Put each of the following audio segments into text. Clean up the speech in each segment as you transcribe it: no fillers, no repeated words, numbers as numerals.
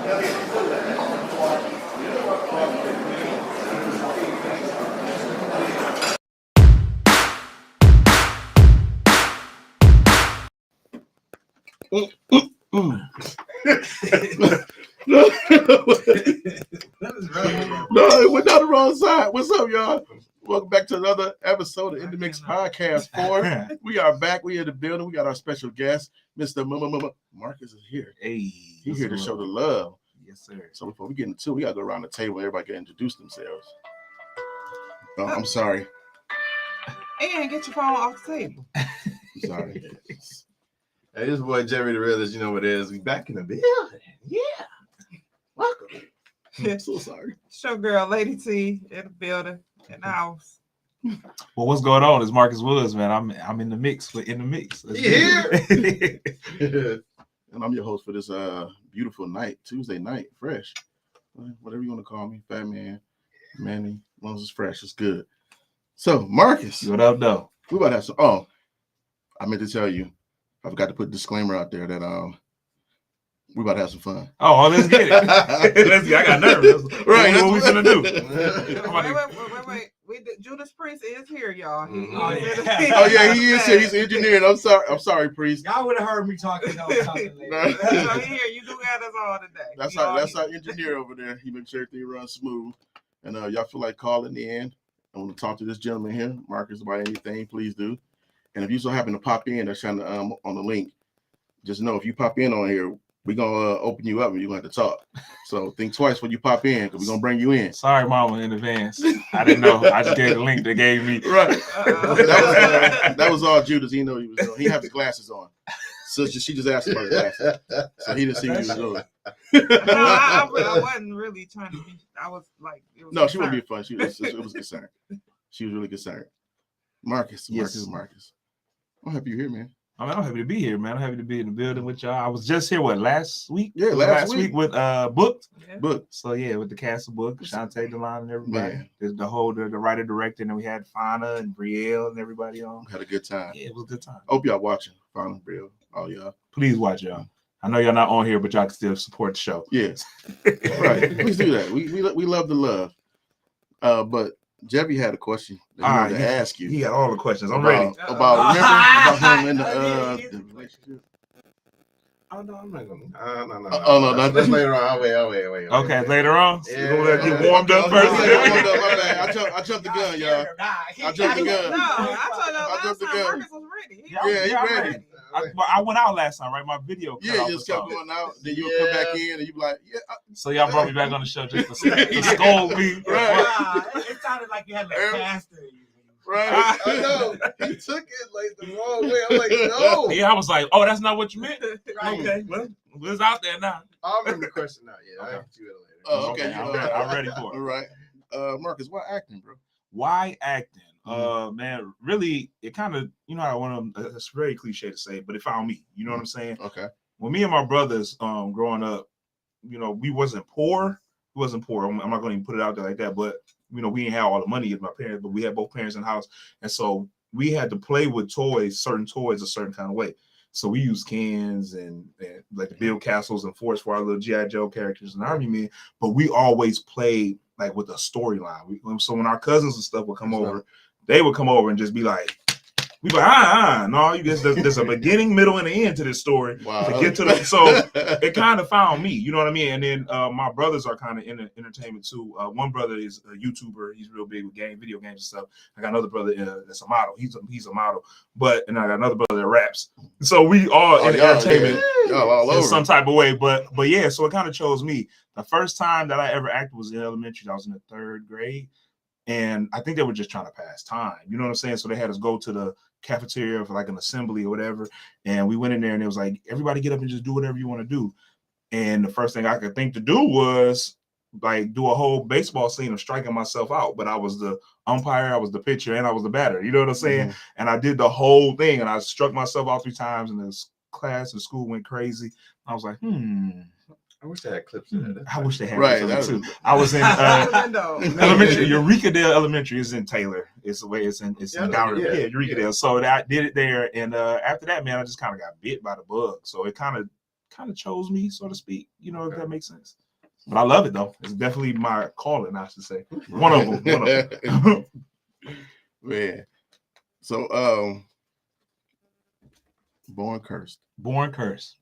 No, it went down the wrong side. What's up, y'all? Welcome back to another episode of In the Mix Podcast 4. We are back. We in the building. We got our special guest, Mr. Marcus is here. Hey, he's here to show the love. Yes, sir. So before we get into it, we got to go around the table. Everybody can introduce themselves. Oh, I'm sorry. And get your phone off the table. I'm sorry. Hey, this boy Jerry the Realist, you know what it is. We back in the building. Yeah. Welcome. I'm so sorry. Show girl, Lady T, in the building, in the house. Well, what's going on? It's Marcus Woods, man. I'm in the mix. We're in the mix. And I'm your host for this beautiful night, Tuesday night, fresh. Whatever you want to call me, fat man, Manny, as long as it's fresh, it's good. So, Marcus. What up, though? We about to have some. Oh, I meant to tell you, I forgot to put a disclaimer out there that we about to have some fun. Oh, let's get it. Let's get. I got nervous. Right, what we gonna do? Wait. Judas Priest is here, y'all. He is here. He's engineering. I'm sorry, Priest. Y'all would have heard me talking later. So here, you do got us all today. That's our engineer over there. He makes sure everything runs smooth. And y'all feel like calling in. I want to talk to this gentleman here, Marcus, about anything, please do. And if you so happen to pop in, that's on the link. Just know if you pop in on here, we're gonna open you up and you're gonna have to talk. So think twice when you pop in, because we're gonna bring you in. Sorry, Mama, in advance. I didn't know. I just gave the link they gave me. Right. That was all Judas. He know he was doing. He had his glasses on. So she just asked about his glasses. So he didn't see what he was doing. No, I wasn't really trying to be. I was like, no, she wouldn't be fun. It was concerned. She was really concerned. Marcus. I'm happy you're here, man. I'm happy to be here, man. I'm happy to be in the building with y'all. I was just here, last week? Yeah, last week with Booked. Yeah. Booked. So yeah, with the cast of Booked, Shantae Delon and everybody. There's the writer director, and then we had Fauna and Brielle and everybody on. Had a good time. Yeah, it was a good time. Hope y'all watching. Fauna and Brielle, all y'all. Please watch y'all. I know y'all not on here, but y'all can still support the show. Yes. Right. Please do that. We love the love. But Jeffy had a question that he wanted to ask you. He got all the questions. I'm ready. About him in the relationship. Oh no, I'm not gonna. No. Oh no, That's later on. Wait. Okay, later on. Yeah. You're gonna get warmed up first. My bad. I jumped the gun, y'all. I jumped the gun. No, I told y'all last time Marcus was ready. He ready. I went out last time, right? My video. Yeah, just kept going out. Then you'll come back in and you be like, yeah. So y'all brought me back on the show just to scold me. Right. It sounded like you had like faster. Right. I know. He took it like the wrong way. I'm like, no. Yeah, I was like, oh, that's not what you meant. Okay, well, it's out there now. I'll remember the question now. Yeah, I'll get you later. Oh, okay. I'm ready for it. All right. Marcus, why acting, bro? Why acting? Man, really, it kind of, I want to, it's very cliche to say, but it found me. You know what I'm saying? Okay. When me and my brothers, growing up, we wasn't poor. We wasn't poor. I'm not going to even put it out there like that, but, we didn't have all the money as my parents, but we had both parents in the house. And so we had to play with certain toys a certain kind of way. So we used cans and like the build castles and forts for our little G.I. Joe characters and Army Men, but we always played like with a storyline. So when our cousins and stuff would come over, they would come over and just be like, we be like, no, there's a beginning, middle, and an end to this story to get to the. So it kind of found me, you know what I mean? And then my brothers are kind of in entertainment too. One brother is a YouTuber; he's real big with video games and stuff. I got another brother that's a model. He's a model, and I got another brother that raps. So we all in entertainment all over in some type of way. But yeah, so it kind of chose me. The first time that I ever acted was in elementary. I was in the 3rd grade. And I think they were just trying to pass time. You know what I'm saying? So they had us go to the cafeteria for like an assembly or whatever. And we went in there and it was like, everybody get up and just do whatever you want to do. And the first thing I could think to do was like do a whole baseball scene of striking myself out. But I was the umpire, I was the pitcher, and I was the batter. You know what I'm saying? Mm-hmm. And I did the whole thing. And I struck myself out 3 times and the class and school went crazy. I was like, I wish they had clips in it. I wish they had clips too. I was in elementary. Eureka Dale Elementary is in Taylor. It's the way it's in Downriver. Yeah, Eureka Dale. So I did it there, and after that, man, I just kind of got bit by the bug. So it kind of kind of chose me, so to speak. You know, if that makes sense. But I love it though. It's definitely my calling, I should say. One of them. One of them. Man. So Born Cursed. Born Cursed.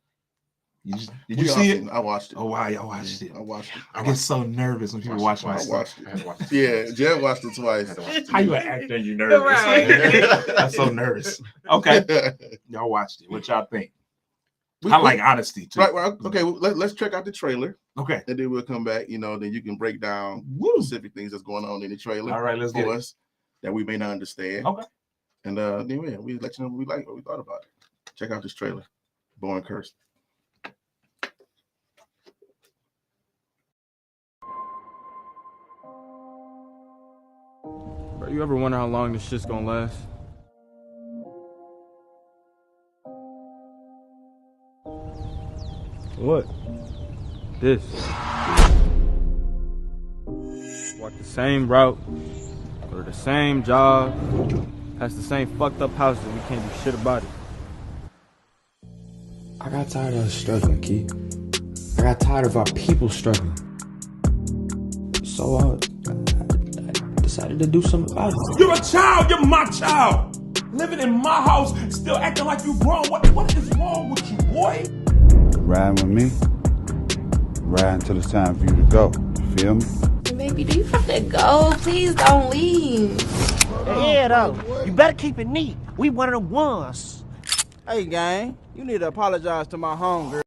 Did We you all see seen it? I watched it. Oh wow, y'all watched it. I watched it. I get so nervous when people watch my I stuff. watched it. I had to watch it. Yeah, Jeff watched it twice. How you an actor and you nervous? Right. I'm so nervous. Okay, y'all watched it. What y'all think? We- I like honesty too. Right, well, okay, well, let's check out the trailer, Okay. and then we'll come back. You know, then you can break down Woo. specific things that's going on in the trailer. All right, let's get for it. us that we may not understand. Okay. And then yeah, we let you know what we like, what we thought about it. Check out this trailer, Born Cursed. Bro, you ever wonder how long this shit's gonna last? What? This. Walk the same route, go to the same job, has the same fucked up house and we can't do shit about it. I got tired of us struggling, Key. I got tired of our people struggling. So I decided to do something about it. You're a child. You're my child. Living in my house, still acting like you grown. What is wrong with you, boy? Riding with me, ride until it's time for you to go. You feel me? Baby, do you have to go? Please don't leave. Yeah, though. You better keep it neat. We one of the ones. Hey, gang, you need to apologize to my homegirl.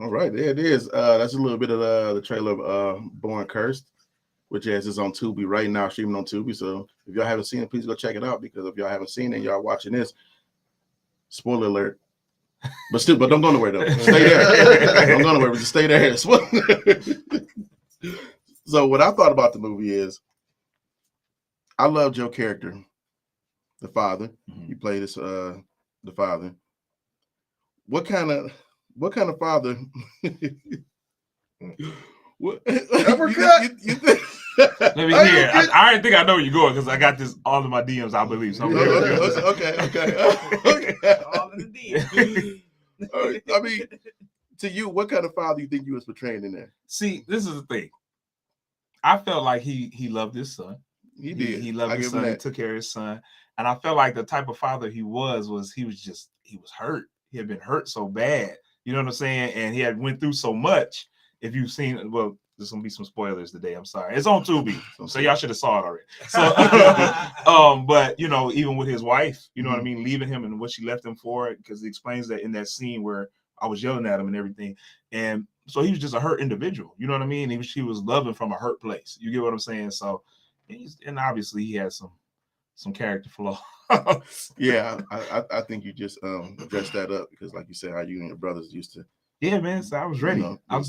All right, there it is. That's a little bit of the trailer of Born Cursed, which is on Tubi right now, streaming on Tubi. So if y'all haven't seen it, please go check it out, because if y'all haven't seen it, y'all watching this, spoiler alert. But don't go nowhere though. Stay there. Don't go nowhere. Just stay there. So what I thought about the movie is, I loved your character, the father. You played this the father. What kind of father? What? Uppercut? You think? Let me hear. I already think I know where you're going because I got this all in my DMs, I believe. So Okay. All in the DM. I mean, to you, what kind of father you think you was portraying in there? See, this is the thing. I felt like he loved his son. He did. He loved I his give him son. He that. took care of his son. And I felt like the type of father he was hurt. He had been hurt so bad. You know what I'm saying? And he had went through so much. If you've seen, well, there's gonna be some spoilers today. I'm sorry. It's on Tubi, so y'all should have saw it already. So, but you know, even with his wife, you know what I mean, leaving him and what she left him for, because he explains that in that scene where I was yelling at him and everything. And so he was just a hurt individual. You know what I mean? He was loving from a hurt place. You get what I'm saying? So, and obviously he has some character flaws. Yeah, I think you just dressed that up, because like you said, how you and your brothers used to. Yeah, man. So I was ready. You know,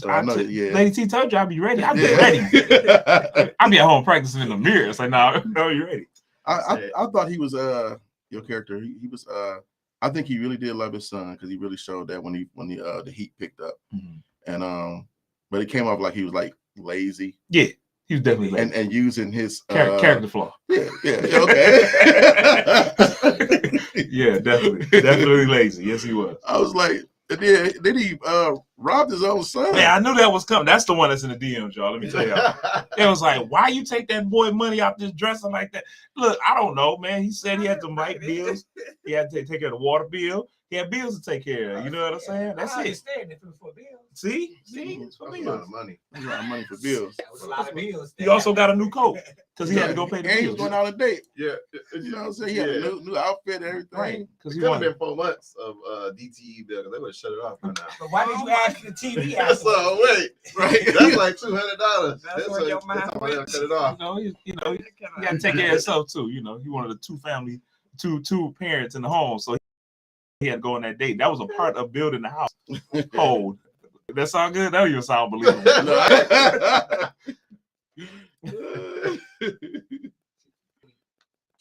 Lady T told you I'd be ready. I'd be Yeah. ready. I'd be at home practicing in the mirror. It's like, no, you're ready. I thought he was your character. He was I think he really did love his son, because he really showed that when the heat picked up, and but it came off like he was like lazy. Yeah, he was definitely lazy. and using his character flaw. Yeah, okay. Yeah, definitely lazy. Yes, he was. I was like, then he robbed his own son. Man, I knew that was coming. That's the one that's in the DMs, y'all. Let me tell y'all. It was like, why you take that boy money out this dresser like that? Look, I don't know, man. He said he had some light bills. He had to take care of the water bill. He had bills to take care of. You know what I'm saying? That's I it. understand it for bills. See, it's for That's a lot bills. of money. That's a lot of money for bills. That was a lot of bills. He also got a new coat because he had to go pay the And he was bills. going on a date. Yeah. You know what I'm saying? He had a new outfit and everything. Right. Because It he could have wanted. been 4 months of DTE bill, because they would have shut it off by now. But why did you ask the TV? So wait, Right. that's like $200. That's where your mind that's why they went. cut it off. He got to take care of himself too. You know, he wanted a two parents in the home, so he had to go on that date. That was a part of building the house. Hold. That sound good? That you sound believable.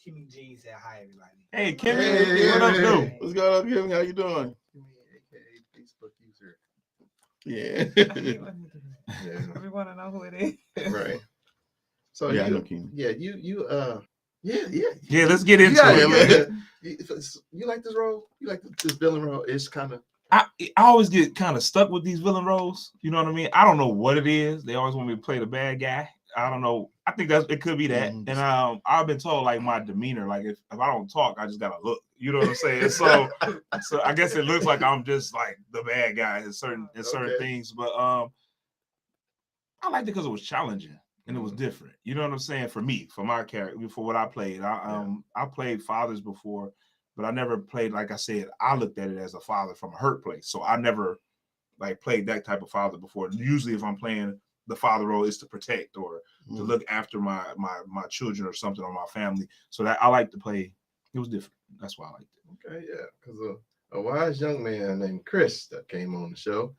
Kimmy G said hi, everybody. Hey, Kimmy, what up, dude? What's going on, Kevin? How you doing? Facebook user. Yeah. We want to know who it is. Right. So Yeah, I know you, Keenan. yeah, you Yeah, let's get into it, man. You like this role? You like this villain role? It's kind of. I always get kind of stuck with these villain roles. You know what I mean? I don't know what it is. They always want me to play the bad guy. I don't know. I think it could be that. And I've been told like my demeanor, like if I don't talk, I just gotta look. You know what I'm saying? So I guess it looks like I'm just like the bad guy in certain things. But I liked it because it was challenging and it was different. You know what I'm saying? For me, for my character, for what I played. I played fathers before, but I never played, like I said, I looked at it as a father from a hurt place. So I never like played that type of father before. Usually if I'm playing the father role is to protect or to look after my children or something or my family. So that I like to play. It was different. That's why I liked it. Okay, yeah. Because a wise young man named Chris that came on the show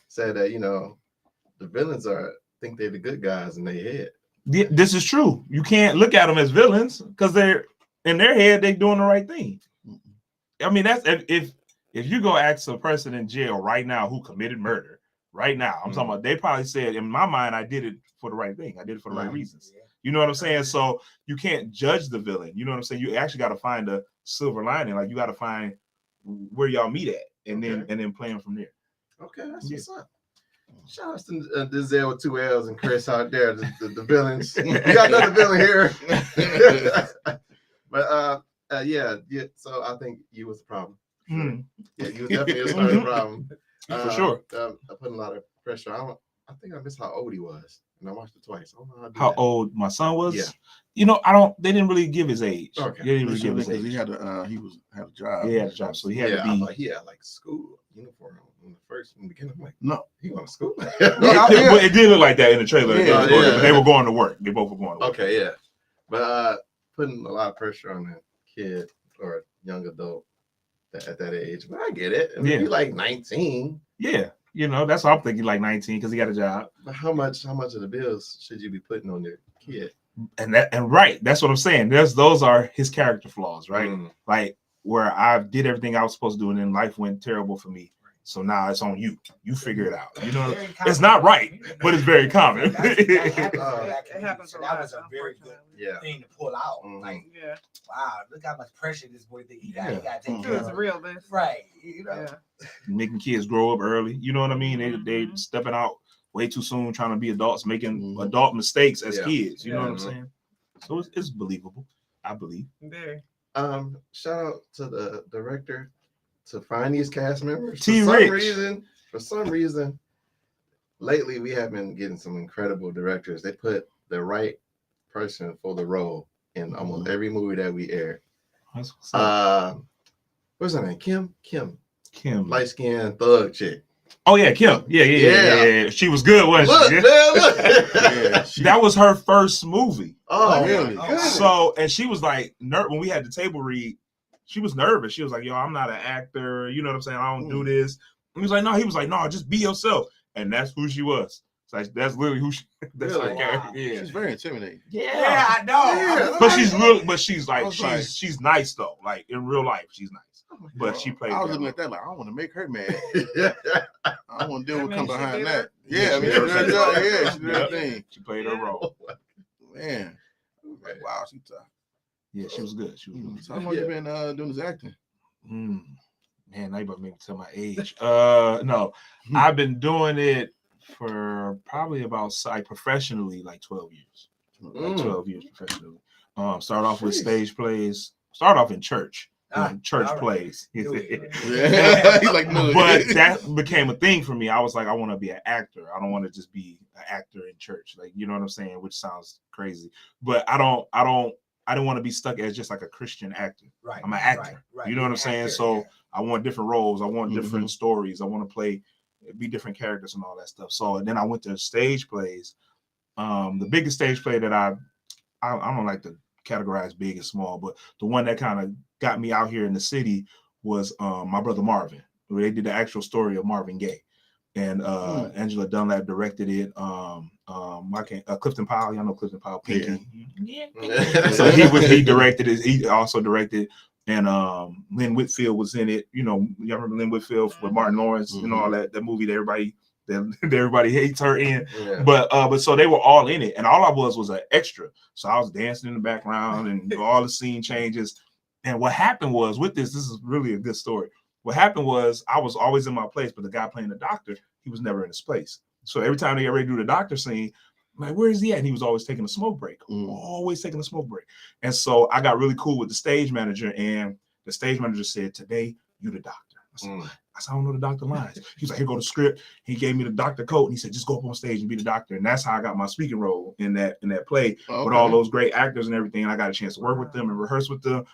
said that, the villains think they're the good guys in their head. This is true. You can't look at them as villains because they're in their head, they're doing the right thing. I mean, that's if you go ask a person in jail right now who committed murder right now, I'm talking about, they probably said, in my mind, I did it for the right thing. I did it for the right reasons. You know what I'm saying? So you can't judge the villain. You know what I'm saying? You actually got to find a silver lining. Like you got to find where y'all meet at and then plan from there. Okay, that's what's up. Shout out to Denzel with 2 L's and Chris out there, the villains. We got another villain here. But yeah. So I think you was the problem. Sure. Yeah, you was definitely the problem. For sure. I put a lot of pressure. I think I missed how old he was, and I watched it twice. I don't know how old my son was. Yeah. They didn't really give his age. Okay. They didn't really give his age. He had a job. He had a job, so he had to be. I thought he had like school uniform in the beginning. I'm like, no, he went to school. But it did look like that in the trailer. But they were going to work. They both were going to work. Okay, yeah. But putting a lot of pressure on a kid or a young adult at that age. But I get it. I mean, he's like 19. Yeah. That's what I'm thinking, like 19, because he got a job. But how much of the bills should you be putting on your kid? And right, that's what I'm saying. Those are his character flaws, right? Like where I did everything I was supposed to do, and then life went terrible for me. So now it's on you. You figure it out. It's not right, but it's very common. It happens. So that was a very good thing to pull out. Like, wow, look how much pressure this boy think he got. He got to take care of it's real, man. Right. Making kids grow up early. You know what I mean? They stepping out way too soon, trying to be adults, making adult mistakes as kids. You know what I'm saying? So it's believable. I believe. Very. Shout out to the director to find these cast members. For some reason, lately we have been getting some incredible directors. They put the right person for the role in almost every movie that we aired. What's her name? Kim. Light skinned thug chick. Oh yeah, Kim. Yeah. She was good, wasn't she? Look. That was her first movie. Oh, really? So, and she was like, when we had the table read, she was nervous. She was like, "Yo, I'm not an actor. You know what I'm saying? I don't do this." And he was like, "No, just be yourself." And that's who she was. So that's literally who she. That's her character. Yeah, she's very intimidating. Yeah, I know. Yeah. But she's like, she's nice though. Like in real life, she's nice. But she played. I was looking at that like, I want to make her mad. I want to deal with come behind that. She did her thing. She played her role. Man, like, wow, she tough. Yeah, she was good. She was good. So how long you been doing this acting? Man, now you about to make me tell my age. No, I've been doing it for probably about professionally like 12 years. Like 12 years professionally. Start off with stage plays. Start off in church. Church plays. He's like, no. But that became a thing for me. I was like, I want to be an actor. I don't want to just be an actor in church. Like, you know what I'm saying? Which sounds crazy. But I didn't want to be stuck as just like a Christian actor. Right. I'm an actor. Right. You know what I'm saying? So I want different roles. I want different stories. I want to be different characters and all that stuff. So then I went to stage plays. The biggest stage play that I don't like to categorize big and small, but the one that kind of got me out here in the city was My Brother Marvin. Where they did the actual story of Marvin Gaye. And Angela Dunlap directed it. Clifton Powell, y'all know Clifton Powell, Pinky. Yeah. So he directed it. He also directed, and Lynn Whitfield was in it. You know, y'all remember Lynn Whitfield with Martin Lawrence, all that movie that everybody that everybody hates her in. Yeah. But so they were all in it, and all I was an extra. So I was dancing in the background and all the scene changes. And what happened was with this is really a good story. What happened was I was always in my place, but the guy playing the doctor, he was never in his place. So every time they get ready to do the doctor scene, I'm like, where is he at? And he was always taking a smoke break, always taking a smoke break. And so I got really cool with the stage manager, and the stage manager said, today, you the doctor. I said, I don't know the doctor lines. He was like, here go the script. He gave me the doctor coat, and he said, just go up on stage and be the doctor. And that's how I got my speaking role in that play with all those great actors and everything. And I got a chance to work with them and rehearse with them.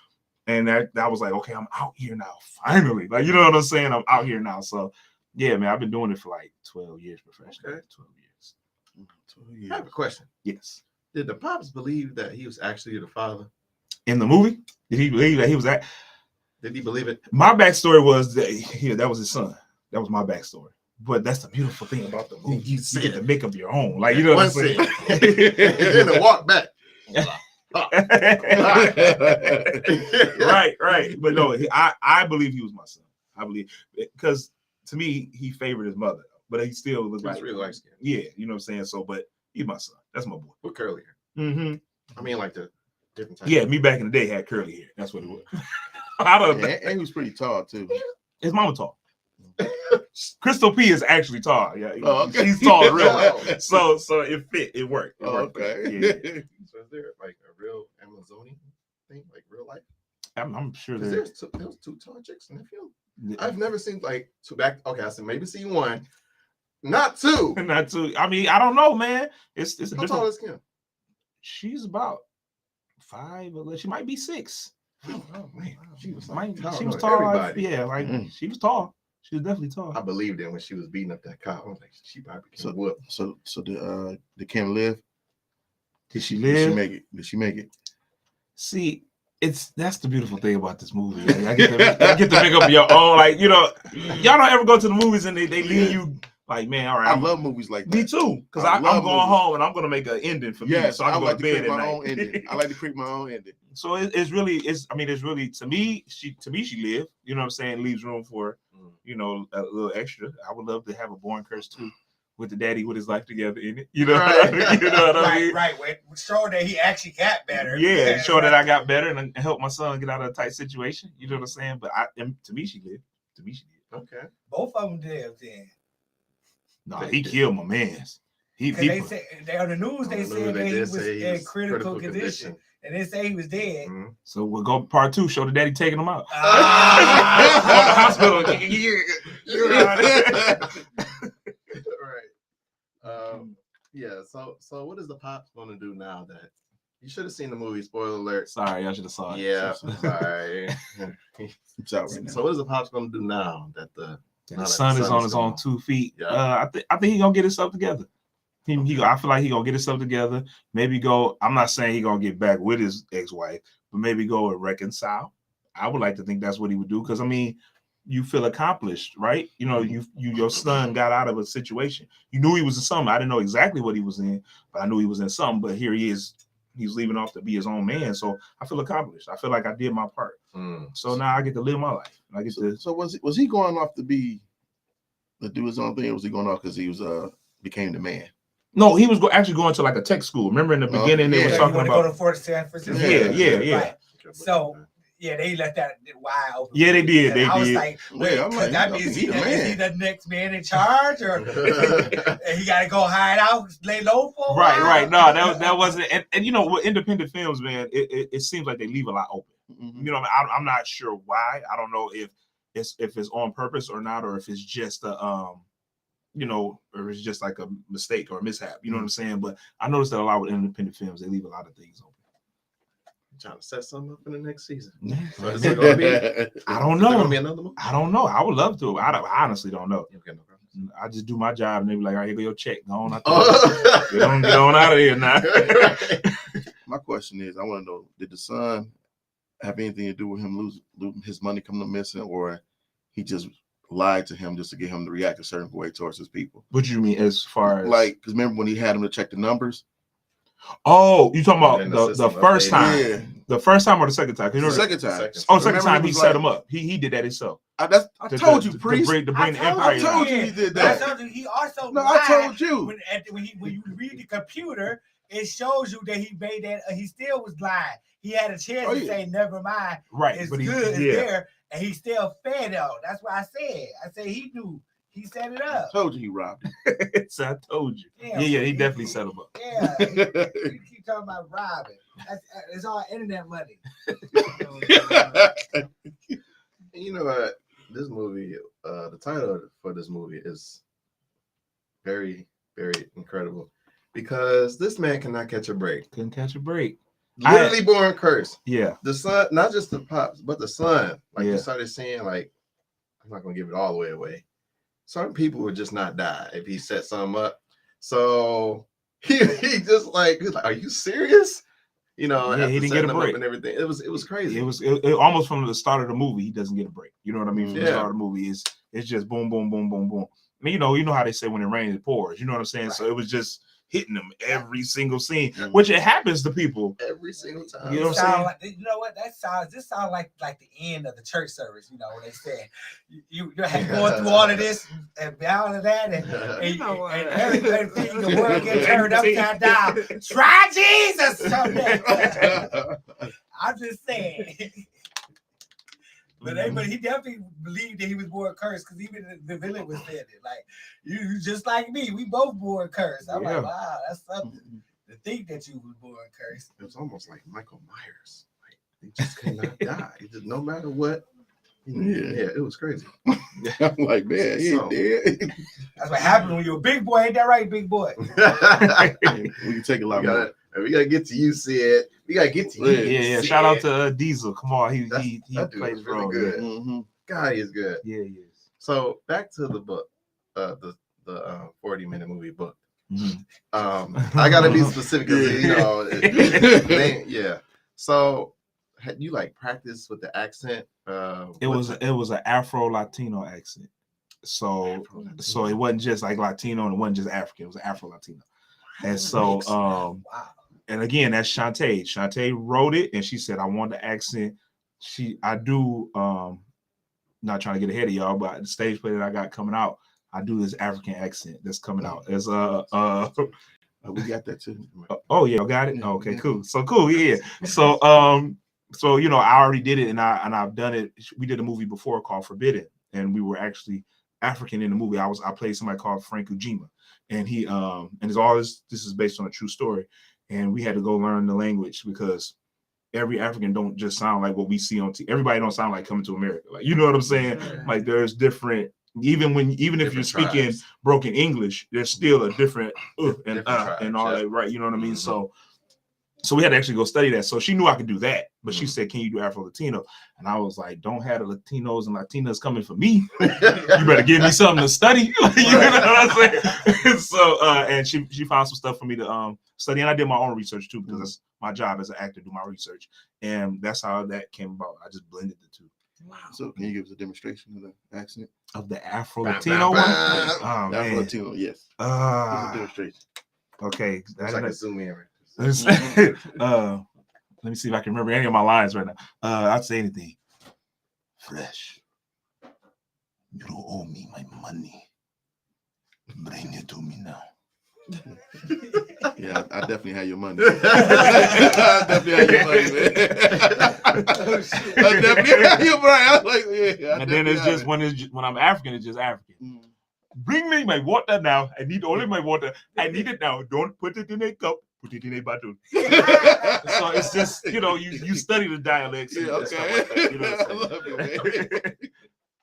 And that was like, okay, I'm out here now, finally. Like, you know what I'm saying? I'm out here now. So, yeah, man, I've been doing it for like 12 years professionally. Okay. 12 years. 12 years. I have a question. Yes. Did the pops believe that he was actually the father? In the movie? Did he believe that he was that? Did he believe it? My backstory was that was his son. That was my backstory. But that's the beautiful thing about the movie. You get to make up your own. Like, you know what I'm saying? And then walk back. right. But no, I believe he was my son. I believe, because to me, he favored his mother, but he still looks like really light skin. Yeah, you know what I'm saying? So, but he's my son. That's my boy. With curly hair. Mm-hmm. I mean, like the different types. Yeah, me back in the day had curly hair. That's what it was. And he was pretty tall too. His mama tall. Crystal P is actually tall. Yeah, okay. She's tall in real life. So it fit. It worked. Okay. Yeah. So is there like a real Amazonian thing, like real life? I'm sure there was two tall chicks in the film. I've never seen like two back. Okay, I said maybe seen one, not two. Not two. I mean, I don't know, man. It's a How different. tall is Kim? She's about 5. She might be 6. Oh man, she was tall. Everybody. Yeah, like she was tall. She was definitely tall. I believed it when she was beating up that cop. I was like, she probably can whoop. So did Kim live? Did she live? Did she make it? See, that's the beautiful thing about this movie. Like, I get to make up your own. Like, you know, y'all don't ever go to the movies and they leave you like, man, all right. I love movies like that. Me too, because I'm going home and I'm going to make an ending for me. So I can go like to bed at my own night. ending. I like to create my own ending. So it's really to me she lived. You know what I'm saying? Leaves room for, you know, a little extra. I would love to have a Born Curse too, with the daddy with his life together in it. You know, you know what I mean? Right. Show that he actually got better. Yeah, show that I got better and help my son get out of a tight situation. You know what I'm saying? But to me she lived. Okay. Both of them did then. No, he killed my man's. They said on the news they said that he was in critical condition. And they say he was dead. Mm-hmm. So we'll go part 2. Show the daddy taking him out. The hospital. Right. Yeah. So what is the pops going to do now that you should have seen the movie? Spoiler alert. Sorry, I should have saw it. Yeah. Sorry. So what is the pops going to do now that the son is on his own 2 feet? Yeah. I think he's gonna get himself together. I feel like he gonna get himself together. Maybe go. I'm not saying he gonna get back with his ex-wife, but maybe go and reconcile. I would like to think that's what he would do, because I mean, you feel accomplished, right? You know, your son got out of a situation. You knew he was in something. I didn't know exactly what he was in, but I knew he was in something. But here he is. He's leaving off to be his own man. So I feel accomplished. I feel like I did my part. So now I get to live my life. I get to. So was he going off to do his own thing, or was he going off because he was became the man? No, he was actually going to like a tech school. Remember in the beginning they were talking about go to Fort San Francisco. Yeah. Right. So they let that wide open. Yeah, they did. I was like, wait, that means is he the next man in charge, or he got to go hide out, lay low for a while? Right. No, that wasn't. And you know, with independent films, man, it seems like they leave a lot open. Mm-hmm. You know, I'm not sure why. I don't know if it's on purpose or not, or if it's just a you know, or it's just like a mistake or a mishap. You know what I'm saying? But I noticed that a lot with independent films, they leave a lot of things open. Trying to set something up in the next season. Yeah. So is it gonna be, I don't know. Gonna be another movie? I don't know. I would love to. I honestly don't know. I just do my job and they be like, all right, here go your check. Go on out there. Get on out of here now. My question is, I want to know, did the son have anything to do with him losing his money coming to missing, or he just lied to him just to get him to react a certain way towards his people? What do you mean as far as? Like, because remember when he had him to check the numbers? Oh, you talking about the first time? Yeah. The first time or the second time? The second time. Second time he set him up. He did that himself. I told you, Priest. To bring the empire. I told you he did that. I told you he also No, lied. I told you. When you read the computer, it shows you that he made that. He still was lying. He had a chance to say, "Never mind." Right, it's but good. It's there, and he still fed out. That's what I said. I said he knew. He set it up. I told you he robbed it. So I told you. Yeah, he definitely set him up. Yeah, you keep talking about robbing. It's all internet money. You know what? This movie, the title for this movie is very, very incredible because this man cannot catch a break. Couldn't catch a break. Literally born cursed. Yeah. The son, not just the pops, but the son. Like you started saying, like, I'm not gonna give it all the way away. Certain people would just not die if he set something up. So he just like, he's like, are you serious? You know, he didn't get a break and everything. It was crazy. It was almost from the start of the movie. He doesn't get a break. You know what I mean? From the start of the movie, it's just boom, boom, boom, boom, boom. I mean, you know how they say when it rains, it pours. You know what I'm saying? Right. So it was just hitting them every single scene, which it happens to people every single time. You know what I'm saying? Like, you know what? This sounds like the end of the church service. You know when they said you have going through all of this and all of that, and everything in the world gets turned upside down. Try Jesus someday. I'm just saying. But he definitely believed that he was born cursed because even the villain was saying it. Like, you just like me, we both born cursed. I'm like, wow, that's something to think that you was born cursed. It was almost like Michael Myers. Like, he just could not die. He just, no matter what. Yeah, it was crazy. I'm like, man, he ain't dead. That's what happened when you're a big boy. Ain't that right, big boy? We can take a lot more. We gotta get to you, Sid. We gotta get to you. Yeah. Shout out to Diesel. Come on, he plays really good. Mm-hmm. God, he's good. Yeah, he is. So back to the book, the 40-minute movie book. Mm-hmm. I gotta be specific because yeah. So had you like practice with the accent? It was an Afro Latino accent. So it wasn't just like Latino and it wasn't just African. It was Afro Latino. And so and again, that's Shantae. Shantae wrote it and she said, I want the accent. Not trying to get ahead of y'all, but the stage play that I got coming out, I do this African accent that's coming out. As we got that too. Oh yeah, got it. Okay, cool. So cool, yeah. So you know, I already did it and I've done it. We did a movie before called Forbidden, and we were actually African in the movie. I played somebody called Frank Ujima, and he and it's all this is based on a true story. And we had to go learn the language because every African don't just sound like what we see on TV. Everybody don't sound like Coming to America. Like, you know what I'm saying? Like there's different, even if you're speaking broken English, there's still a different and all that, right? You know what I mean? Mm-hmm. So we had to actually go study that. So she knew I could do that, but she said, "Can you do Afro Latino?" And I was like, "Don't have the Latinos and Latinas coming for me. You better give me something to study." You know what I'm saying? So and she found some stuff for me to study, and I did my own research too because that's my job as an actor, do my research, and that's how that came about. I just blended the two. Wow. So can you give us a demonstration of the accent of the Afro Latino one? Oh, man. Afro Latino, yes. Give a demonstration. Okay. I can zoom in. Let me see if I can remember any of my lines right now. I'd say anything. Fresh. You don't owe me my money. Bring it to me now. Yeah, I definitely have your money. I definitely have your money, man. I definitely have your money. I was like, yeah. And then it's just when I'm African, it's just African. Bring me my water now. I need only my water. I need it now. Don't put it in a cup. Put it in a bottle. So it's just, you know, you study the dialects. Yeah, okay. Like that, you know I love it, man.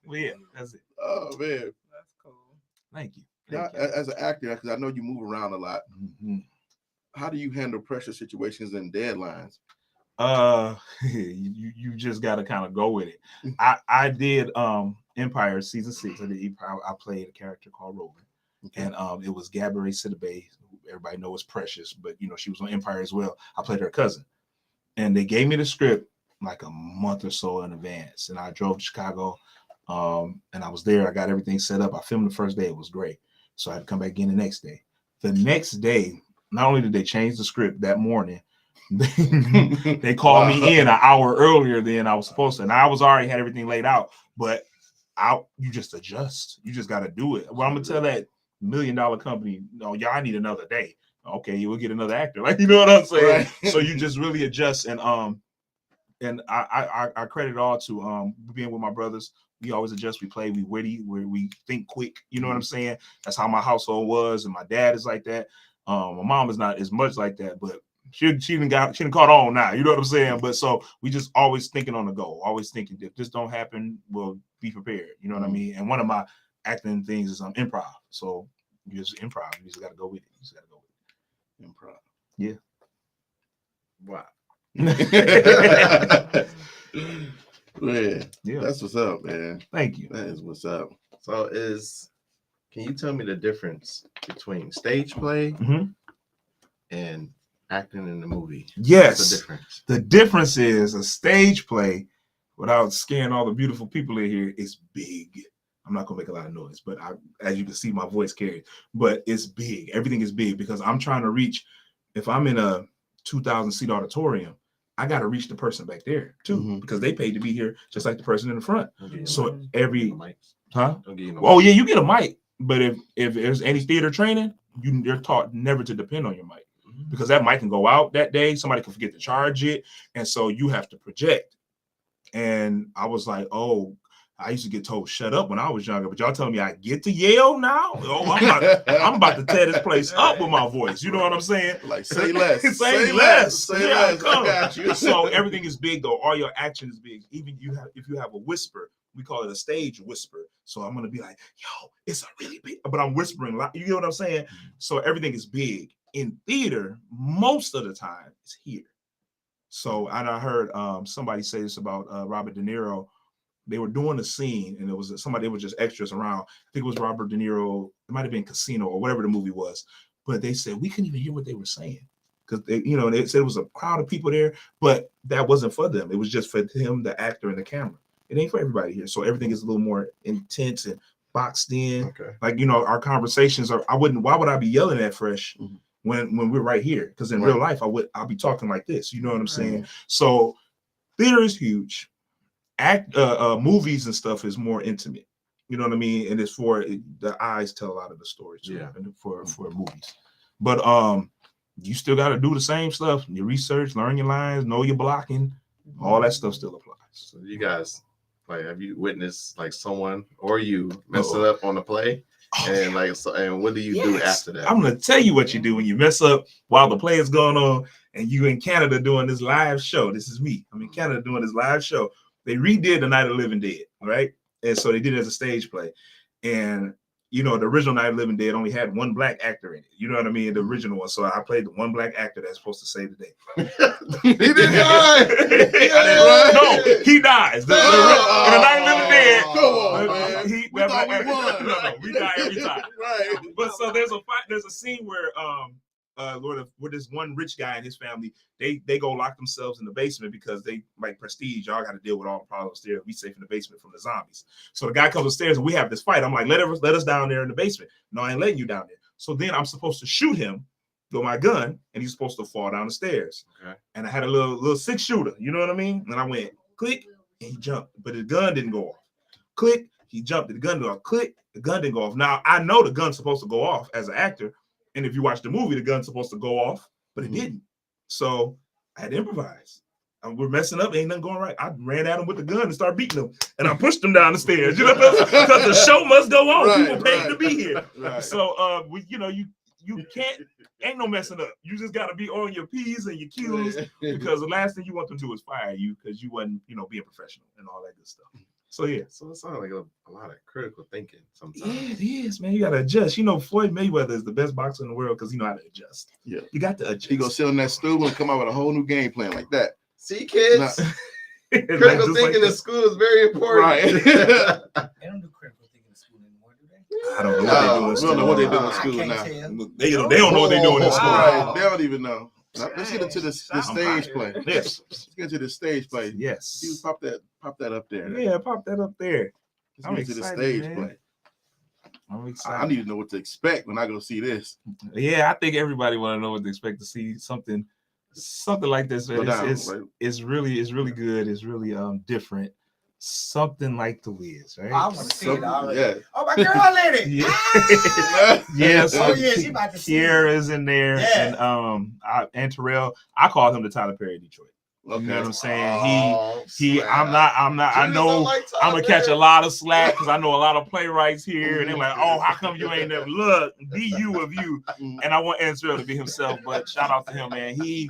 Well, yeah, that's it. Oh man, that's cool. Thank you. Now, as an actor, because I know you move around a lot, how do you handle pressure situations and deadlines? You just got to kind of go with it. I did Empire season 6. I played a character called Roland, and it was Gabourey Sidibe. Everybody knows Precious, but you know she was on Empire as well. I played her cousin, and they gave me the script like a month or so in advance, and I drove to Chicago, and I was there. I got everything set up. I filmed the first day. It was great, so I had to come back again the next day. The next day, not only did they change the script that morning, they called me in an hour earlier than I was supposed to, and I was already had everything laid out, but you just adjust. You just got to do it. Well, I'm gonna tell that $1 million company, no, y'all, I need another day. Okay, you will get another actor. Like, you know what I'm saying? Right. So you just really adjust, and I credit it all to being with my brothers. We always adjust. We play. We witty. We think quick. You know what I'm saying? That's how my household was, and my dad is like that. My mom is not as much like that, but she didn't caught on now. You know what I'm saying? But so we just always thinking on the go. Always thinking if this don't happen, we'll be prepared. You know what I mean? And one of my acting things is improv. So you just improv. You just got to go with it. You just got to go with it. Improv. Yeah. Wow. Man, yeah, that's what's up, man. Thank you. That is what's up. So can you tell me the difference between stage play and acting in the movie? Yes. What's the difference? The difference is a stage play, without scaring all the beautiful people in here, is big. I'm not gonna make a lot of noise, but as you can see, my voice carries. But it's big. Everything is big because I'm trying to reach. If I'm in a 2,000 seat auditorium, I got to reach the person back there too, because they paid to be here just like the person in the front. So every, huh? Oh yeah, you get a mic, but if there's any theater training, you're taught never to depend on your mic, because that mic can go out that day. Somebody can forget to charge it, and so you have to project. And I was like, oh, I used to get told shut up when I was younger, but y'all telling me I get to yell now? Oh, I'm about to tear this place up with my voice. You know what I'm saying? Like, say less. say less. Say less. I got you. So everything is big though. All your action is big. Even if you have a whisper, we call it a stage whisper. So I'm gonna be like, yo, it's a really big, but I'm whispering. You know what I'm saying? So everything is big. In theater, most of the time, it's here. So and I heard somebody say this about Robert De Niro. They were doing a scene, and it was somebody that was just extras around. I think it was Robert De Niro. It might have been Casino or whatever the movie was. But they said we couldn't even hear what they were saying because they said it was a crowd of people there, but that wasn't for them. It was just for him, the actor, and the camera. It ain't for everybody here. So everything is a little more intense and boxed in. Okay. Like our conversations are. Why would I be yelling at Fresh when we're right here? Because in real life, I'll be talking like this. You know what I'm saying? So theater is huge. Movies and stuff is more intimate, you know what I mean, and it's for the eyes tell a lot of the stories too, and for movies. But you still got to do the same stuff, your research, learn your lines, know your blocking, all that stuff still applies. So you guys, like, have you witnessed like someone or you mess it up on a play? And and what do you do after that? I'm gonna tell you what you do when you mess up while the play is going on and you in Canada doing this live show. This is me. I'm in Canada doing this live show. They redid The Night of the Living Dead, right? And so they did it as a stage play. And, the original Night of the Living Dead only had one black actor in it. You know what I mean? The original one. So I played the one black actor that's supposed to save the day. He didn't die. No, he dies. In The Night of the Living Dead. Come on, man. We thought we won. No, we die every time. Right. But so there's a scene where with this one rich guy and his family, they go lock themselves in the basement because they like prestige. Y'all got to deal with all the problems there. We safe in the basement from the zombies. So the guy comes upstairs and we have this fight. I'm like, let us down there in the basement. No, I ain't letting you down there. So then I'm supposed to shoot him with my gun, and he's supposed to fall down the stairs. Okay. And I had a little 6-shooter. You know what I mean? And I went click, and he jumped, but the gun didn't go off. Click, he jumped, the gun didn't go off. Click, the gun didn't go off. Now I know the gun's supposed to go off as an actor. And if you watch the movie, the gun's supposed to go off, but it didn't. So I had to improvise. We're messing up. Ain't nothing going right. I ran at him with the gun and started beating him. And I pushed him down the stairs. You know, because the show must go on. People paid to be here. Right. So you can't, ain't no messing up. You just got to be on your P's and your Q's, because the last thing you want them to do is fire you because you wasn't, being professional and all that good stuff. So yeah. So it sounds like a lot of critical thinking sometimes. Yeah, it is, man. You gotta adjust. Floyd Mayweather is the best boxer in the world because he know how to adjust. Yeah. You got to adjust. He gonna sit on that stool and come out with a whole new game plan like that. See, kids, critical thinking in school is very important. Right. They don't do critical thinking in school anymore, do they? I don't know what they do in school. We don't know what they do in school now. They don't know what they're doing in school. Right. They don't even know. Now, let's get into the stage play. Yes. Let's get into the stage play. Yes. You pop that up there. Yeah, pop that up there. Let's get into the stage play. I'm excited. I need to know what to expect when I go see this. Yeah, I think everybody want to know what to expect to see. Something like this. It's really good. It's really different. something like the Wiz, right? I want to see it already. Yeah. Oh, my girl in it. Yeah. Yeah, so Oh, yeah, she about to see it. Kiera's in there, Yeah. and Terrell. I call him the Tyler Perry of Detroit. Okay. You know what I'm saying? Oh, he. snap. I'm not. I Julius know. don't like Tyler I'm gonna catch a Perry. lot of slack because I know a lot of playwrights here, and they're like, "Oh, how come you ain't never look? Be you of you." And I want Terrell to be himself, but shout out to him, man. He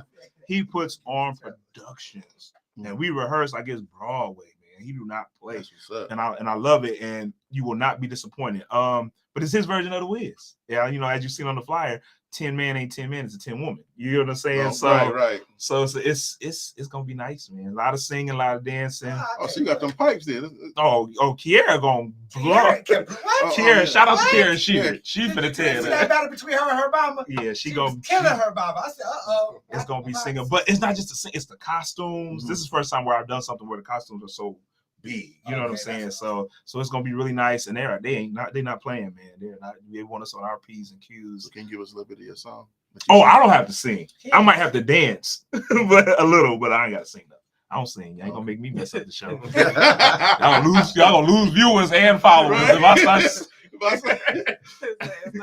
puts on productions, and we rehearse like it's Broadway, man. He do not play, and I love it, and you will not be disappointed. But it's his version of the Wiz. Yeah, you know, as you seen on the flyer, 10 man ain't 10 men, it's a 10 woman. You know what I'm saying? Oh, So right. So it's gonna be nice, man. A lot of singing, a lot of dancing. Oh, so you got them pipes there. Oh, Kiera gonna blow. Kiera, shout out to Kiera. She finna tell See that battle between her and her mama? Yeah, she gonna killing her mama. I said, it's gonna be singing, but it's not just the sing, it's the costumes. This is the first time where I've done something where the costumes are so big. You know what I'm saying? So it's gonna be really nice. And they're not playing, man. They want us on our P's and Q's. So can you give us a little bit of your song? Oh, I don't have to sing. I might have to dance, but a little, but I ain't gotta sing though. I don't sing. You ain't gonna make me mess up the show. y'all gonna lose viewers and followers if I start. It's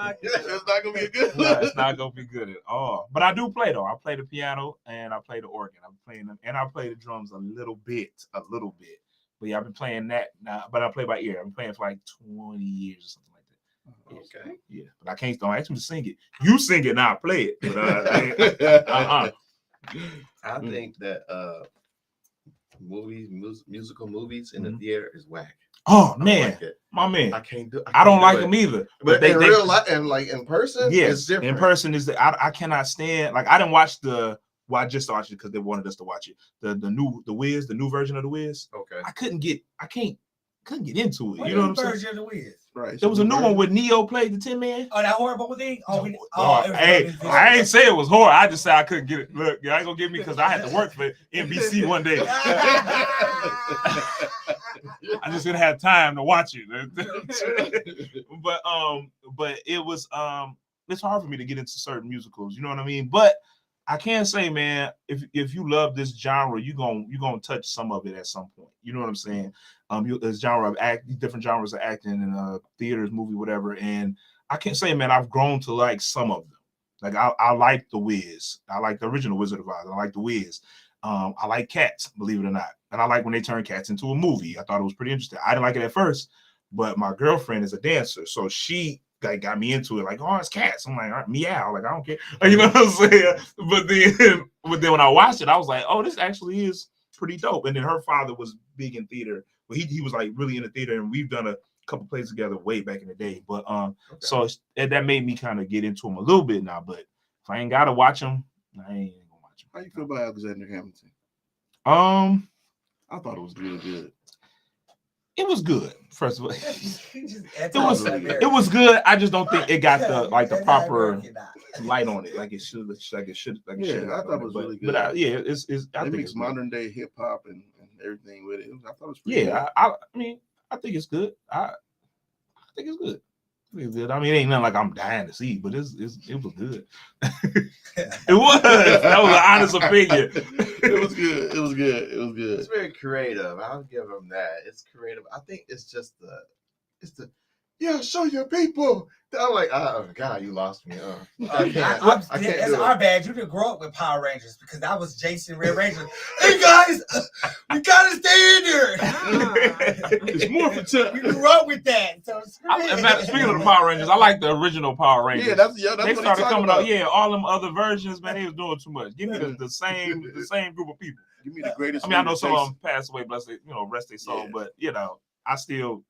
not gonna be good. No, it's not gonna be good at all. But I do play though. I play the piano and I play the organ. I'm playing them and I play the drums a little bit. But yeah, I've been playing that now. But I play by ear. I've been playing for like 20 years or something like that. Okay. Yeah, but I can't. Don't ask me to sing it. You sing it, now I play it. But I think that musical movies in the theater is whack. Oh man, my man, I can't do. I don't like them either. But in real life and like in person, yes, it's different. in person is I cannot stand. Like I didn't watch the. Well, I just watched it because they wanted us to watch it. The Wiz, the new version of the Wiz. Okay. couldn't get into it. What you know what I'm saying? version of the Wiz? Right. There was a new one where Neo played the 10 man. Oh, that horrible thing. Hey, I ain't say it was horror. I just said I couldn't get it. Look, you ain't gonna get me because I had to work for NBC one day. I just didn't have time to watch it. But it was it's hard for me to get into certain musicals. You know what I mean? But I can say, man, if you love this genre, you're gonna touch some of it at some point. You know what I'm saying? This genre of different genres of acting and theaters, movie, whatever. And I can say, man, I've grown to like some of them. Like I like the Wiz. I like the original Wizard of Oz. I like the Wiz. I like Cats, believe it or not. And I like when they turn Cats into a movie. I thought it was pretty interesting. I didn't like it at first, but my girlfriend is a dancer, so she got me into it. Like, oh, it's Cats. I'm like, all right, meow. Like, I don't care. You know what I'm saying? But then when I watched it, I was like, oh, this actually is pretty dope. And then her father was big in theater, but he was like really in the theater, and we've done a couple plays together way back in the day. But so that made me kind of get into him a little bit now. But if I ain't gotta watch him, I ain't gonna watch him. How you feel about Alexander Hamilton? I thought it was really good. It was good. First of all, it was good. I just don't think it got the proper light on it, like it should. Yeah, I thought it was really good. But it's. I think it's modern day hip hop and everything with it. I thought it was pretty good. I mean, I think it's good. I think it's good. I mean, it ain't nothing like I'm dying to see, but it was good. It was. That was an honest opinion. It was good. It was good. It's very creative. I'll give them that. It's creative. I think it's just the show your people. I'm like, oh God, you lost me. I can't. That's our bad. You didn't grow up with Power Rangers because that was Jason Red Ranger. Hey guys, we gotta stay in there. It's more for time. We grew up with that. So speaking of the Power Rangers, I like the original Power Rangers. Yeah, that's they started coming out. Yeah, all them other versions, man, they was doing too much. Give me the same group of people. Give me the greatest. I mean, I know some of them passed away, bless they, rest their soul, but I still.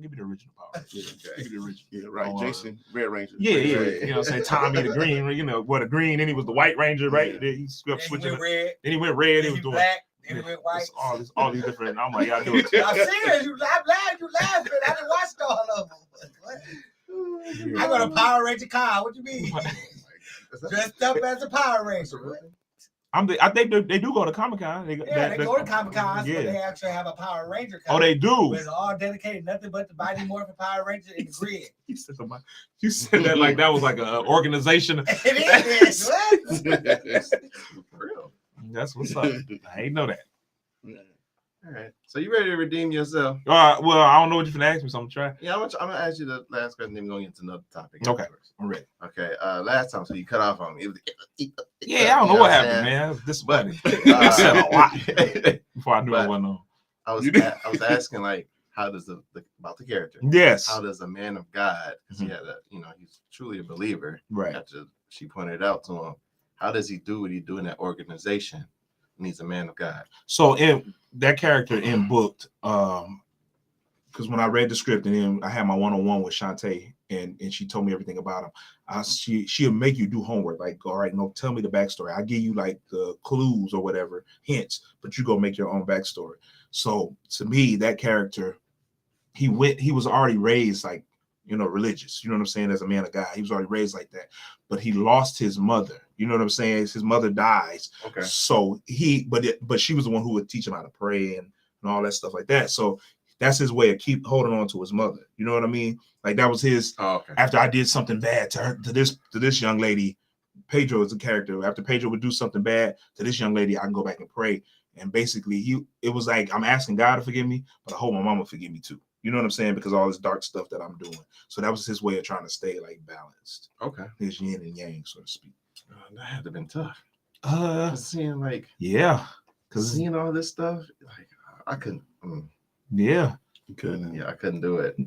Give me the original Power. Yeah, give me the original. Yeah, right. Jason, Red Ranger. Yeah. You know, say Tommy the Green. The Green. Then he was the White Ranger, right? Then he kept switching. Then he went red. He was doing black. Then he went white. All these different. I'm like, y'all do it. I'm serious. You laughing. I didn't watch all of them. I got a Power Ranger car. What you mean? Dressed up as a Power Ranger. I think they do go to Comic-Con. They go to Comic-Con, so they actually have a Power Ranger. Oh, they do. It's all dedicated, nothing but the Mighty Morphin Power Ranger in the grid. You said that like that was like an organization. It is. That's what's up. I ain't know that. All right. So you ready to redeem yourself? Well, I don't know what you're gonna ask me, so I'm gonna try. Yeah, I'm gonna ask you the last question, then we're gonna get to another topic. Okay, I'm ready. Okay. Last time, so you cut off on me. Yeah, I don't know what happened, man. I was disappointed. I said a lot before I knew I wasn't on. I was asking like, how does about the character? Yes. How does a man of God? Because he had he's truly a believer. Right. After she pointed it out to him, how does he do what he do in that organization when he's a man of God? So in that character in Booked, because when I read the script and then I had my one-on-one with Shantae and she told me everything about him, she'll make you do homework. Like, all right, no, tell me the backstory. I give you like the clues or whatever, hints, but you go make your own backstory. So to me, that character, he was already raised like, religious, you know what I'm saying, as a man of God. He was already raised like that, but he lost his mother. You know what I'm saying? His mother dies. Okay. So but she was the one who would teach him how to pray and all that stuff like that. So that's his way of keep holding on to his mother. You know what I mean? Like that was his. Oh, okay. After I did something bad to this young lady, Pedro is a character. After Pedro would do something bad to this young lady, I can go back and pray. And basically, it was like I'm asking God to forgive me, but I hope my mama forgive me too. You know what I'm saying? Because all this dark stuff that I'm doing. So that was his way of trying to stay like balanced. Okay. His yin and yang, so to speak. That had to have been tough. Seeing like seeing all this stuff, like I couldn't. Yeah, you couldn't. Yeah, I couldn't do it.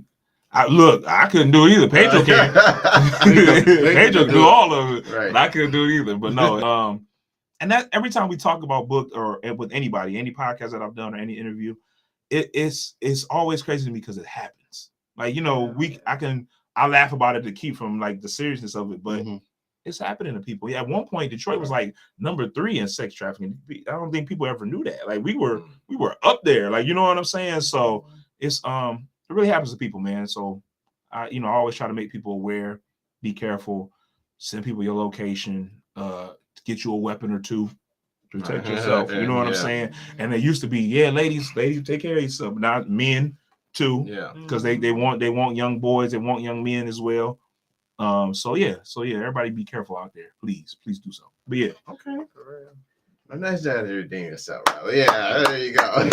I couldn't do it either. Pedro can. Pedro can do all of it. Right. But I couldn't do it either. But no. And that every time we talk about Book or with anybody, any podcast that I've done or any interview, it's always crazy to me because it happens. Like I laugh about it to keep from like the seriousness of it, but it's happening to people. Yeah, at one point Detroit was like number 3 in sex trafficking. I don't think people ever knew that. Like we were up there. Like, you know what I'm saying? So it's it really happens to people, man. So I always try to make people aware, be careful, send people your location, get you a weapon or two. Protect yourself. You know what I'm saying? And they used to be, ladies, take care of yourself. But now men too. Yeah. Because they want young boys, they want young men as well. So everybody be careful out there. Please do so. But yeah. Okay. I'm nice to redeem yourself, bro. Yeah, there you go.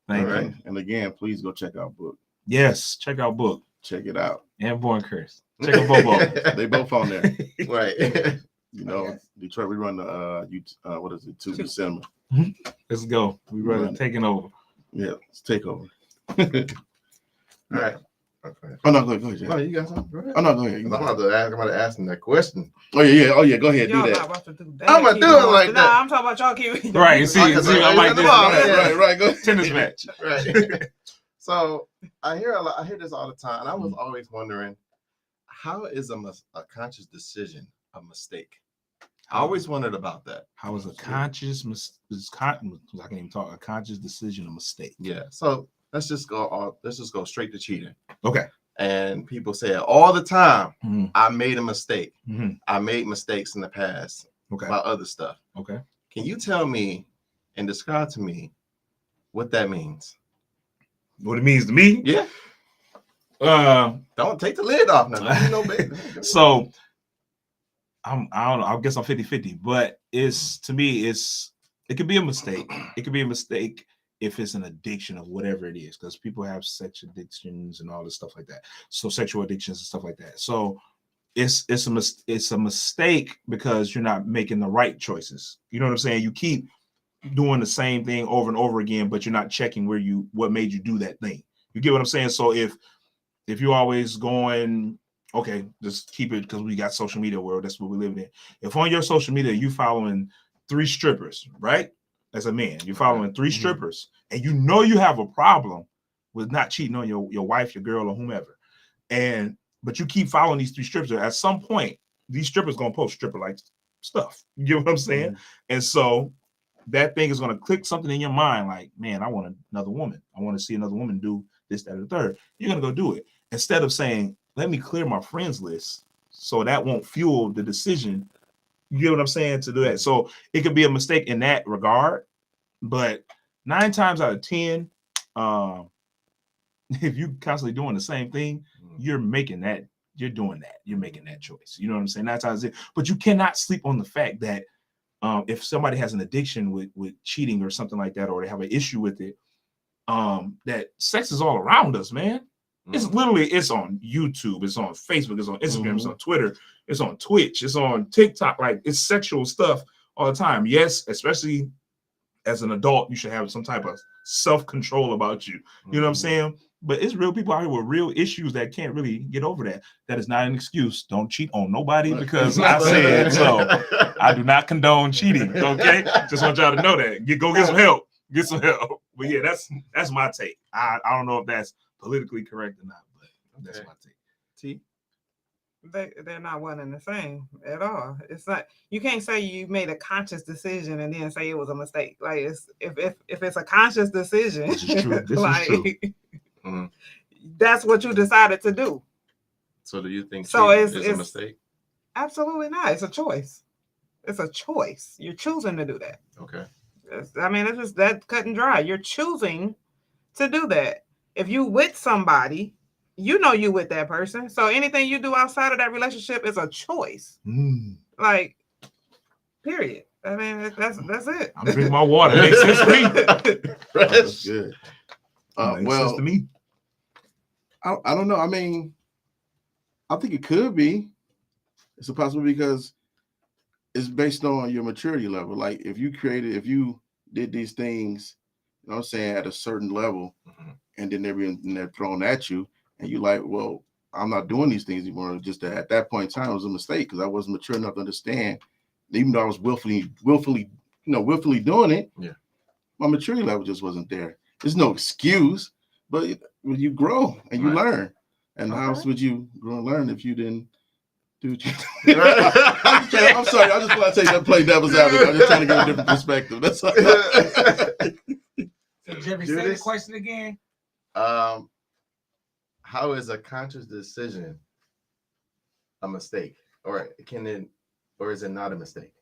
Thank you. And again, please go check out Book. Yes, check out Book. Check it out. And Born Curse. Check out both. They both on there. Right. Detroit, we run the what is it, Tuesday Cinema. Let's go. We run taking over. Yeah, it's takeover. All right. Okay. Oh no, go ahead. Oh, you got something? Go ahead. Oh no, go ahead. I'm about to ask him that question. Oh yeah. Go ahead. Y'all do not that. about to do that. I'm gonna do it like that. Nah, I'm talking about y'all keep. Right. See, I'm like this. Right. Go tennis match. Right. So I hear this all the time, and I was always wondering, how is a conscious decision a mistake? I always wondered about that. How is a conscious I can't even talk. A conscious decision a mistake? Yeah. So let's just go straight to cheating. Okay. And people say it all the time. Mm-hmm. I made a mistake. Mm-hmm. I made mistakes in the past about other stuff. Okay. Can you tell me and describe to me what that means? What it means to me? Yeah. Don't take the lid off now. So I don't know. I guess I'm 50-50, but to me, it could be a mistake. It could be a mistake if it's an addiction of whatever it is, because people have sex addictions and all this stuff like that. So sexual addictions and stuff like that. So it's a mistake because you're not making the right choices. You know what I'm saying? You keep doing the same thing over and over again, but you're not checking what made you do that thing. You get what I'm saying? So if you're always going, okay, just keep it, because we got social media world. That's what we live in. If on your social media you following 3 strippers, right? As a man, you're following 3 strippers, and you know you have a problem with not cheating on your wife, your girl, or whomever, but you keep following these 3 strippers. At some point, these strippers gonna post stripper like stuff. You get what I'm saying? Mm-hmm. And so that thing is gonna click something in your mind, like, man, I want another woman. I want to see another woman do this, that, or the third. You're gonna go do it instead of saying, let me clear my friends list so that won't fuel the decision. You get what I'm saying? To do that. So it could be a mistake in that regard, but 9 times out of 10, if you constantly doing the same thing, you're making that choice. You know what I'm saying? 9 times 10. But you cannot sleep on the fact that if somebody has an addiction with cheating or something like that, or they have an issue with it, that sex is all around us, man. It's literally, it's on YouTube, it's on Facebook, it's on Instagram, it's on Twitter, it's on Twitch, it's on TikTok. Like, it's sexual stuff all the time. Yes, especially as an adult, you should have some type of self-control about you. You know what I'm saying? But it's real people out here with real issues that can't really get over that. That is not an excuse. Don't cheat on nobody because I said so. I do not condone cheating. Okay, just want y'all to know that. Go get some help. Get some help. But yeah, that's my take. I don't know if that's politically correct or not, but that's my take. T. They're not one and the same at all. It's not, you can't say you made a conscious decision and then say it was a mistake. Like, it's if it's a conscious decision, this is true. This like, is true. That's what you decided to do. So do you think it's a mistake? Absolutely not. It's a choice. It's a choice. You're choosing to do that. Okay. It's just that cut and dry. You're choosing to do that. If you with somebody, you know you with that person. So anything you do outside of that relationship is a choice. Like, period. I mean, that's it. I'm drinking my water. Makes sense to me. That's good. Makes Well, sense to me. I don't know. I mean, I think it could be. It's a possibility because it's based on your maturity level. Like, if you did these things, you know what I'm saying, at a certain level, and then they're thrown at you, and you're like, well, I'm not doing these things anymore. Just that at that point in time, it was a mistake because I wasn't mature enough to understand. Even though I was willfully doing it, my maturity level just wasn't there. There's no excuse, but when you grow and you learn, and how else would you grow and learn if you didn't do what you did? I'm sorry, I just want to take that play devil's advocate. I'm just trying to get a different perspective. That's all. So Jeffrey, say the question again. How is a conscious decision a mistake, or is it not a mistake?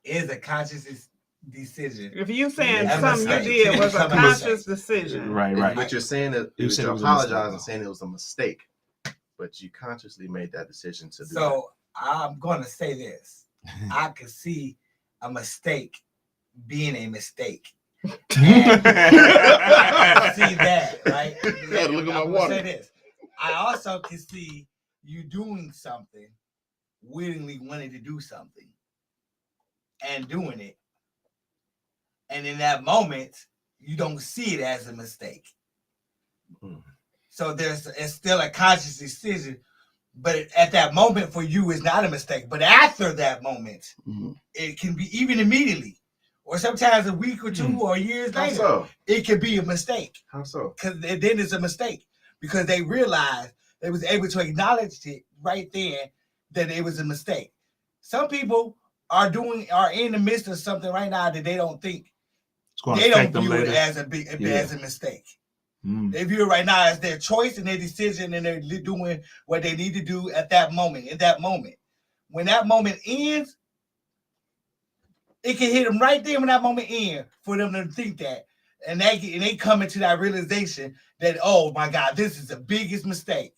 Is a conscious decision. If you saying something you did was a conscious decision, right? But you're saying that you apologize and saying it was a mistake, but you consciously made that decision to do. So I'm going to say this: I could see a mistake being a mistake. I see that, right? Yeah, look at my water. Say this. I also can see you doing something, willingly wanting to do something, and doing it. And in that moment, you don't see it as a mistake. So it's still a conscious decision, but at that moment for you, it's not a mistake. But after that moment, it can be even immediately, or sometimes a week or two or years later, it could be a mistake. How so? Because then it's a mistake because they realized they was able to acknowledge it right then that it was a mistake. Some people are in the midst of something right now that they don't think they don't view it as a mistake. They view it right now as their choice and their decision, and they're doing what they need to do at that moment. In that moment, when that moment ends, it can hit them right there when that moment ends for them to think that, and they come into that realization that, oh my God, this is the biggest mistake.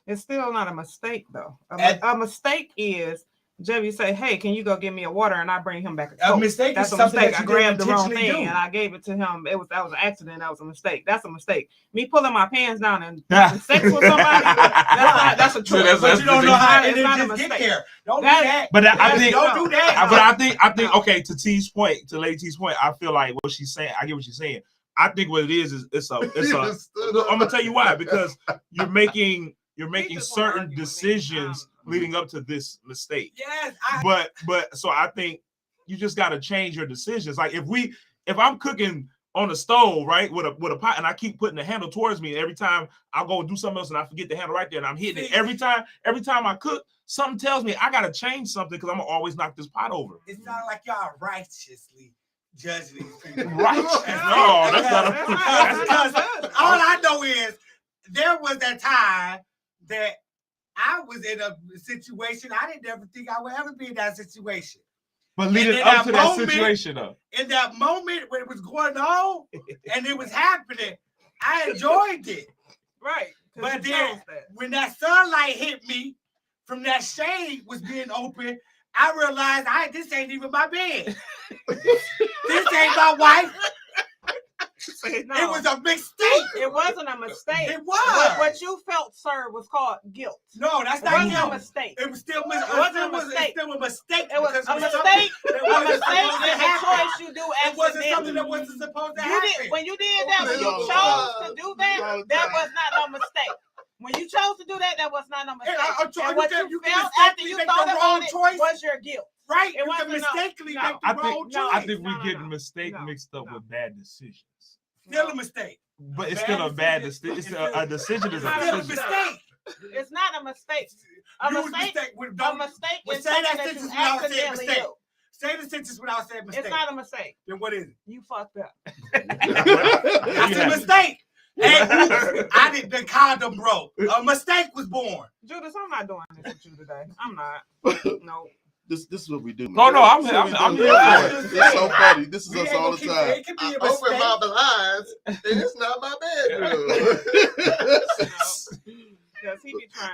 It's still not a mistake though. A mistake is Jeffy say, "Hey, can you go get me a water?" and I bring him back a Coke. A mistake That's is a something mistake. that I you grabbed the wrong didn't thing intentionally and I gave it to him. That was an accident. That was a mistake. That's a mistake. Me pulling my pants down and having sex with somebody, that's a choice. But you don't know how it just get there. Don't do that. But I think don't do that. But I think okay, to Lady T's point, I feel like what she's saying, I get what she's saying. I think what it is it's a I'm gonna tell you why, because you're making certain decisions leading up to this mistake. Yes. But so I think you just got to change your decisions. Like if I'm cooking on the stove, right, with a pot, and I keep putting the handle towards me, and every time I go do something else and I forget the handle right there, and I'm hitting it every time I cook, something tells me I got to change something because I'm gonna always knock this pot over. It's not like y'all righteously judging these people. Righteous? No, that's not because all I know is there was that time that I was in a situation I didn't ever think I would ever be in that situation. But leading up to that situation, though. In that moment when it was going on and it was happening, I enjoyed it. Right. But then when that sunlight hit me from that shade was being open, I realized this ain't even my bed. This ain't my wife. No. It was a mistake. It wasn't a mistake. It was. What you felt, sir, was called guilt. No, that's It not wasn't guilt. a mistake. It was still It wasn't a mistake. It still a mistake. It was because a it mistake. something A mistake supposed to is a happen. choice you do It wasn't something accidentally. that wasn't supposed to You happen. did when you did that. When you chose to do that, that was not no mistake. When you chose to do that, that was not no mistake. And what you felt after you thought about it was your guilt. Right? It wasn't mistakenly make the I wrong choice. think we getting mistake mixed up with bad decisions. Still a mistake. But it's still a bad decision. A decision is a decision. Mistake. It's not a mistake. A mistake is something that you accidentally do. Say the sentence without saying mistake. It's not a mistake. Then what is it? You fucked up. That's a mistake. Hey, oops, the condom broke. A mistake was born. Judas, I'm not doing this with you today. I'm not. No. This is what we do. No, I'm here for it. It's so funny. This is us all the time. It could be a Open mistake. my blinds, and it's not my bedroom.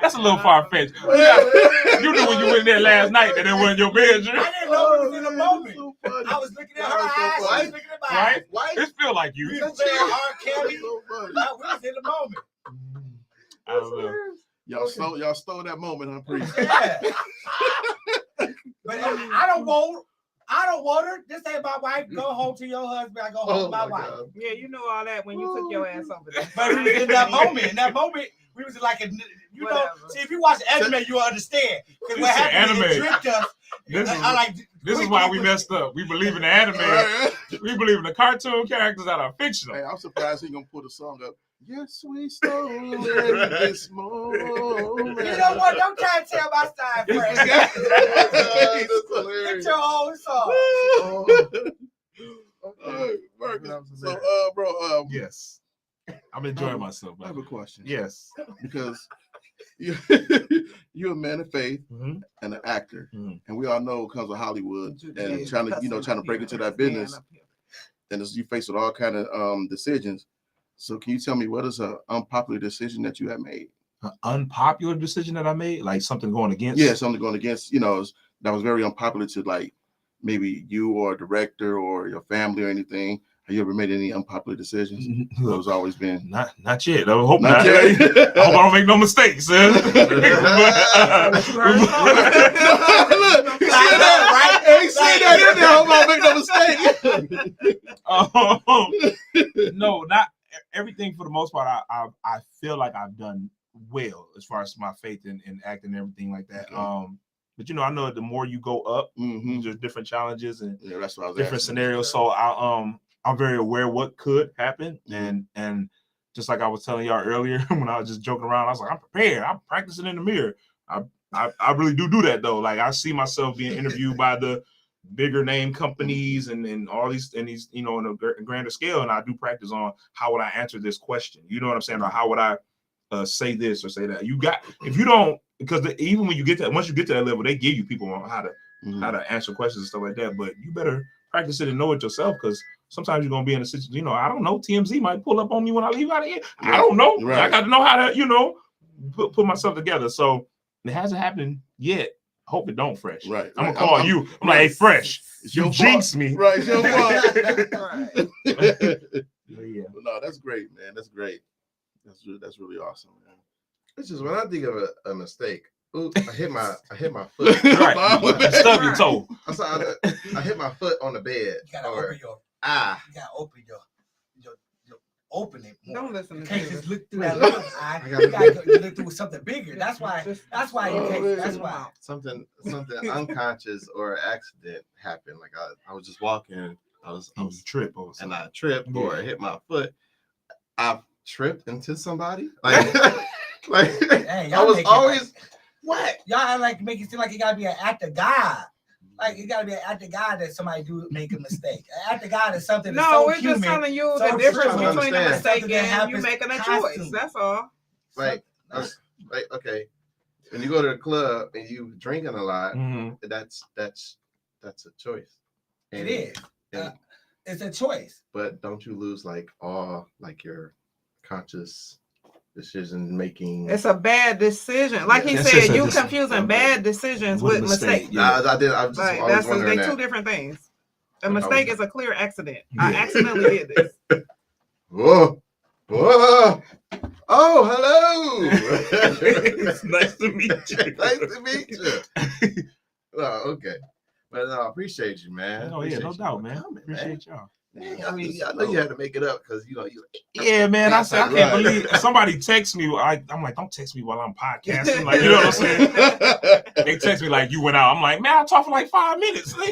That's a little far fetched. You knew when you went there last night that it wasn't your bedroom. I didn't know it was in a moment. I was looking at her eyes. I was looking at my eyes. It feel like you. We were playing R. Kelly. I was in the moment. I don't know. Y'all stole that moment, I'm pretty. Yeah. But I don't want her. This ain't my wife. Go home to your husband. I go home to my wife. God. Yeah, you knew all that when you took your ass over there. But in that moment, we was like you know. See, if you watch anime, you'll understand. Because what happened, it tricked us. This is why we messed up. We believe in the anime. We believe in the cartoon characters that are fictional. Hey, I'm surprised he gonna put a song up. Yes, we stole this moment. You know what? Don't try to tell my side, friend. Get your own song. Marcus, so, bro, yes, I'm enjoying myself. I have a question. Yes, because you're a man of faith and an actor, and we all know it comes with Hollywood and trying to break into that business, and you face with all kind of decisions. So can you tell me what is an unpopular decision that you have made? An unpopular decision that I made, like something going against? Yeah, something going against, that was very unpopular to like maybe you or a director or your family or anything. Have you ever made any unpopular decisions? Those always been not yet. I hope not. I hope I don't make no mistakes. No, not everything. For the most part, I feel like I've done well as far as my faith in acting and everything like that. Okay. But I know the more you go up, there's different challenges and that's what I was different asking. scenarios. So I'm very aware what could happen, and just like I was telling y'all earlier when I was just joking around, I was like, I'm prepared. I'm practicing in the mirror. I really do that though. Like I see myself being interviewed by the bigger name companies and all these in a grander scale, and I do practice on how would I answer this question. You know what I'm saying? Or how would I say this or say that? Because even when you get that, once you get to that level, they give you people on how to answer questions and stuff like that. But you better practice it and know it yourself, because sometimes you're gonna be in a situation. I don't know. TMZ might pull up on me when I leave out of here. I don't know. Right. I got to know how to put myself together. So it hasn't happened yet. Hope it don't, Fresh. Right. I'm gonna call you. I'm like, hey, Fresh, you jinx me. Right. Your fault. Yeah. No, that's great, man. That's great. That's really awesome, man. It's just when I think of a mistake. Ooh, I hit my foot. Right. Stub your toe. I hit my foot on the bed. You gotta open your You gotta open your open it more. Don't listen to you can't David. just look through that little eye. You gotta look through something bigger. That's why you can't. That's why something unconscious or accident happened. Like I was just walking. I was tripped and I tripped or hit my foot. I tripped into somebody. Like hey, I was always what y'all like make it seem like it gotta be an act of God. Like it gotta be an act of God that somebody do make a mistake. An act of God is something that's so we're human, just telling you so the difference true. between a mistake Something that and you making a happens choice. That's all. Like okay. When you go to the club and you drinking a lot, that's a choice. And it is. It's a choice. But don't you lose like all like your conscious decision making. It's a bad decision. Like he That's said, just a you decision. confusing bad decisions With a with mistake, mistakes. yeah. I did. I was just Like always that's wondering they that. two different things. A mistake is a clear accident. I accidentally did this. Whoa. Whoa. Oh, hello. It's nice to meet you. Nice to meet you. Oh, okay. But no, I appreciate you, man. Oh, yeah, no doubt, man. Appreciate y'all. I mean, I know you had to make it up because you. Yeah, man. I said I can't believe somebody text me. I'm like, don't text me while I'm podcasting. Like, you know what I'm saying? They text me like you went out. I'm like, man, I talked for like 5 minutes. Bro,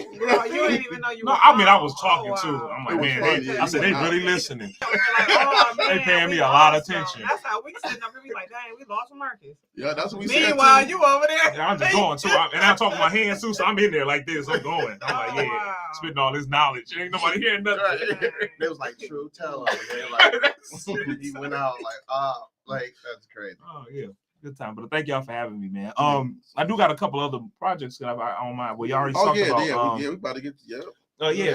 you didn't even know you. No, were I mean, I was gone. talking too. I'm like, It was man, funny. I said they really listening. Like, oh, man, They paying me we a lot of lost attention. That's how we sitting up here. We like, dang, we lost Marcus. Yeah, that's what we said. Meanwhile, you over there. Yeah, I'm just going too. And I'm talking my hands too, so I'm in there like this. I'm going. I'm like, yeah, spitting all this knowledge. Ain't nobody hearing nothing. It was like true tell on. Like he went out like that's crazy. Oh yeah, good time. But thank y'all for having me, man. I do got a couple other projects that I on my. Well, you already talked about. We about to get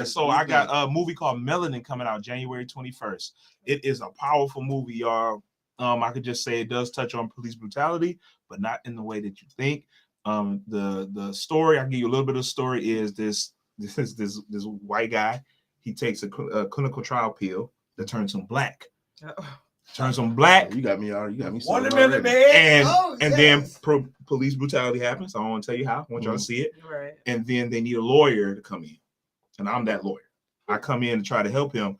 so I got a movie called Melanin coming out January 21st. It is a powerful movie, y'all. I could just say it does touch on police brutality, but not in the way that you think. The story, I'll give you a little bit of the story, is this white guy. He takes a clinical trial pill that turns him black. Turns him black. You got me. You got me. One minute, man. And then police brutality happens. I don't want to tell you how. I want y'all to see it. Right. And then they need a lawyer to come in, and I'm that lawyer. I come in to try to help him.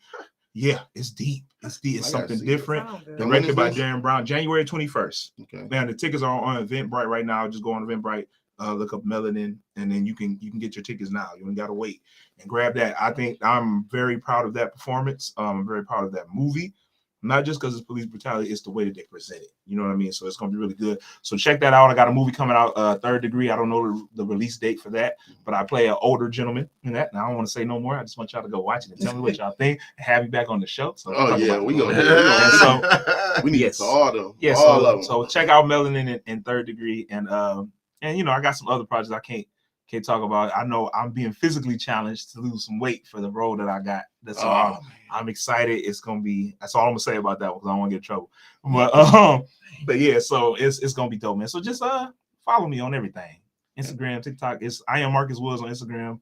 Yeah, it's deep. It's deep. It's something different. Directed by Darren Brown. January 21st. Okay. Man, the tickets are on Eventbrite right now. Just go on Eventbrite. Look up Melanin, and then you can get your tickets now. You ain't got to wait and grab that. I think I'm very proud of that performance. I'm very proud of that movie. Not just because it's police brutality, it's the way that they present it. You know what I mean? So it's going to be really good. So check that out. I got a movie coming out, Third Degree. I don't know the release date for that, but I play an older gentleman in that. Now I don't want to say no more. I just want y'all to go watch it and tell me what y'all think and have you back on the show. So we need all of them. Yeah, all of them. So check out Melanin and Third Degree. And you know, I got some other projects I can't talk about. I know I'm being physically challenged to lose some weight for the role that I got. That's all. I'm excited. It's gonna be. That's all I'm gonna say about that because I don't want to get in trouble. But yeah, so it's gonna be dope, man. So just follow me on everything. Instagram, TikTok. It's I am Marcus Woods on Instagram.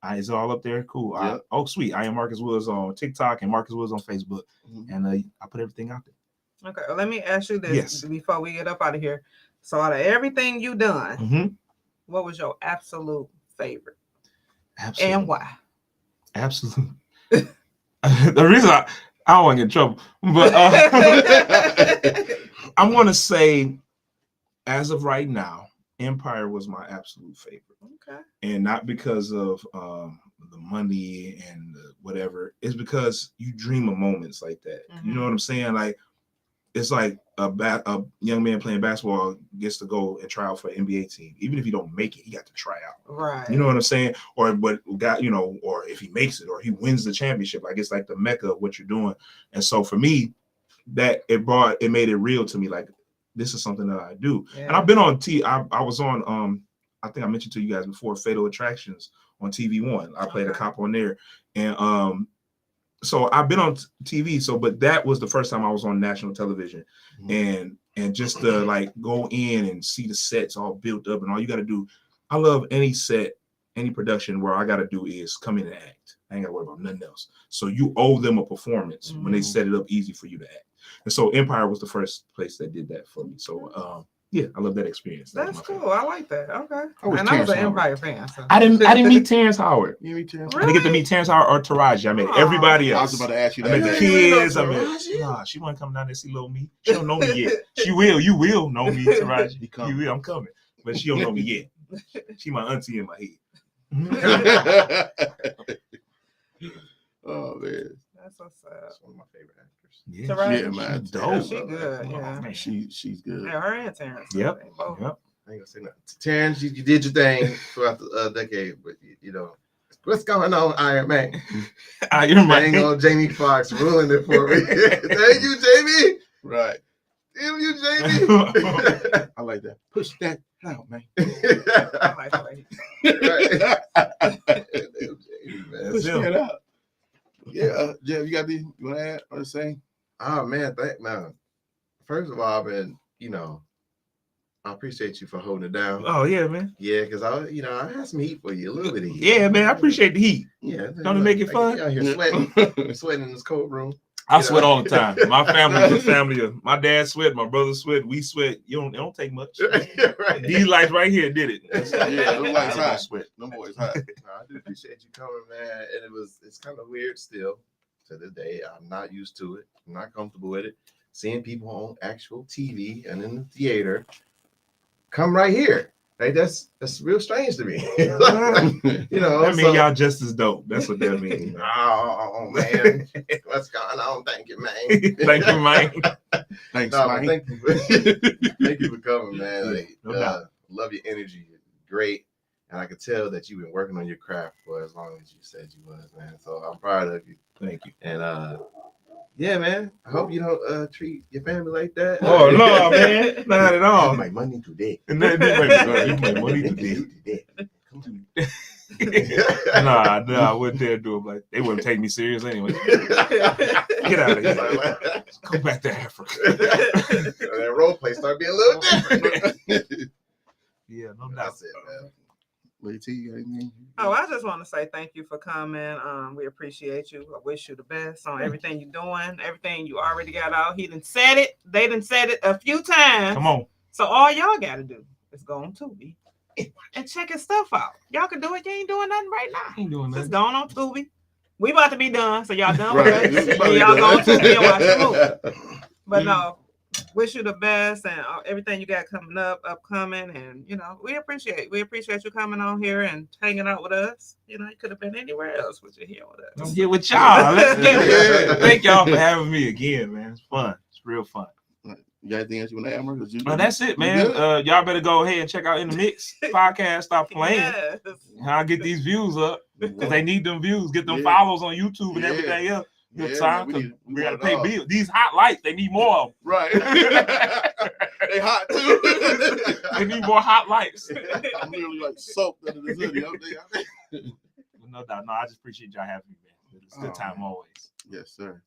It's all up there. Cool. Yep. Oh, sweet. I am Marcus Woods on TikTok and Marcus Woods on Facebook. And I put everything out there. Okay. Well, let me ask you this before we get up out of here. So out of everything you done, what was your absolute favorite? Absolutely. And why? Absolutely. The reason I don't want to get in trouble, but I'm going to say, as of right now, Empire was my absolute favorite. Okay. And not because of the money and whatever. It's because you dream of moments like that. You know what I'm saying? Like, it's like a young man playing basketball gets to go and try out for an NBA team. Even if he don't make it, he got to try out. Right. You know what I'm saying? Or or if he makes it or he wins the championship, like it's like the mecca of what you're doing. And so for me, that it made it real to me. Like this is something that I do. Yeah. And I've been on I was on I think I mentioned to you guys before, Fatal Attractions on TV1. I played a cop on there. And so I've been on TV, but that was the first time I was on national television, and just to like go in and see the sets all built up and all you got to do. I love any set, any production where I got to do is come in and act. I ain't got to worry about nothing else. So you owe them a performance when they set it up easy for you to act. And so Empire was the first place that did that for me. So yeah, I love that experience. That's cool. I like that. Okay. And I was an Empire fan. So. I didn't meet Terrence Howard. You meet Terrence? Really? I didn't get to meet Terrence Howard or Taraji. I met everybody else. I was about to ask you that. I met the kids. Nah, she want to come down there and see little me. She don't know me yet. She will. You will know me, Taraji. You will. I'm coming. But she don't know me yet. She my auntie in my head. Oh man. That's what's up. That's one of my favorite actors. Yeah, man. Dope. She good. Yeah. She's good. Yeah, her and Terrence. Yep. I ain't gonna say nothing. Terrence, you did your thing throughout the decade, but you know what's going on, Iron Man. Iron Man. Dang on Jamie Foxx ruling it for me. Thank you, Jamie. Right. Damn you, Jamie. I like that. Push that out, man. I like Push that out. Yeah, Jeff, you got you want to add or say? Oh man, First of all, I've been, I appreciate you for holding it down. Oh yeah, man. Yeah, because I had some heat for you, a little bit of heat. Yeah, man. I appreciate the heat. Yeah, don't it make it fun? Out here sweating in this cold room. I sweat all the time. My family is a family of my dad sweat, my brother sweat, we sweat. It don't take much. Right. These lights right here did it. Yeah, them lights hot. Sweat. Them boys hot. I do appreciate you coming, man. And it's kind of weird still to this day. I'm not used to it. I'm not comfortable with it. Seeing people on actual TV and in the theater come right here. Like that's real strange to me. That mean y'all just as dope. That's what that means. Oh man, what's going on? Thank you, man. Thank you, man. Thanks, man. Thank you for coming, man. Like, love your energy. Great. And I could tell that you've been working on your craft for as long as you said you was, man. So I'm proud of you. Thank you. And yeah, man. I hope you don't treat your family like that. Oh no, man, not at all. My money today. You my money today. Nah, I wouldn't dare do it. Like they wouldn't take me serious anyway. Get out of here. Go back to Africa. That role play start being a little different. Yeah, no doubt. That's it, man. Oh, I just want to say thank you for coming. We appreciate you. I wish you the best on everything you're doing, everything you already got out. He done said it. They done said it a few times. Come on. So all y'all got to do is go on Tubi and check his stuff out. Y'all can do it. You ain't doing nothing right now. Ain't doing nothing. Just going on Tubi. We about to be done, so y'all done with us. Y'all go on Tubi and watch the movie. But no. Wish you the best and everything you got coming upcoming, and we appreciate you coming on here and hanging out with us. You could have been anywhere else, but you're here with us. Let's get with y'all. Let's get with it. Thank y'all for having me again, man. It's fun. It's real fun. You got anything else you want to add, Marcus? Oh, that's it, man. Y'all better go ahead and check out In the Mix podcast. Stop playing. Yes. I'll get these views up because they need them views. Get them follows on YouTube and everything else. Good time. We gotta pay bills. These hot lights, they need more of them. Right. They hot too. They need more hot lights. I'm literally like soaked under the hoodie. No doubt. No, I just appreciate y'all having me, man. It's a good time always. Yes, sir.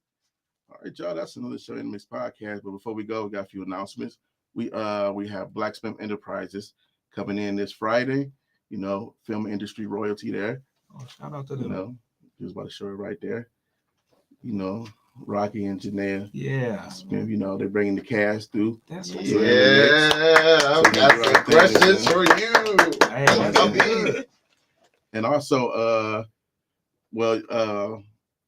All right, y'all. That's another show in the Mix podcast. But before we go, we got a few announcements. We have Blacksmith Enterprises coming in this Friday. Film industry royalty there. Oh, shout out to them. Just about to show it right there. Rocky and Janelle. Yeah. They're bringing the cast through. That's what's I've got some questions for you. And also,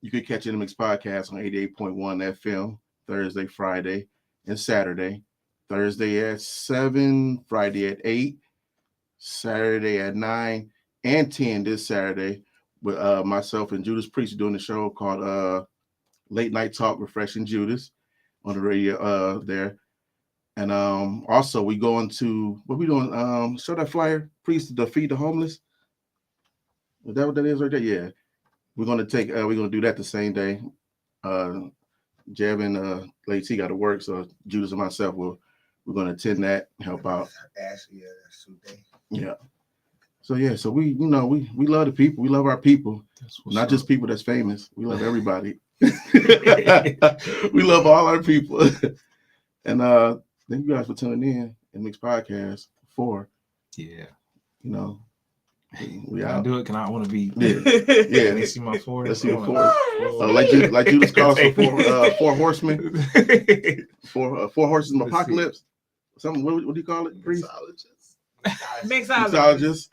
you could catch the Mix podcast on 88.1 that film Thursday, Friday, and Saturday. Thursday at 7, Friday at 8, Saturday at 9 and 10 this Saturday with myself and Judas Priest doing the show called Late Night Talk Refreshing Judas on the radio there. And also we going to what we doing? Show that flyer, Priest to Defeat the Homeless. Is that what that is right there? Yeah. We're gonna do that the same day. Jeb and Lady T got to work, so Judas and myself we're gonna attend that, help out. Ashley, that's today. Yeah. So we love the people. We love our people. Not just people that's famous. We love everybody. We love all our people. And thank you guys for tuning in Mix Podcast 4. Yeah. We out. Do it. I want to be. Yeah. Let's see my 4. Let's see the 4. Like Judas calls for 4 horsemen. 4 horses of apocalypse. Something. What do you call it? Mixologists. Mixologists.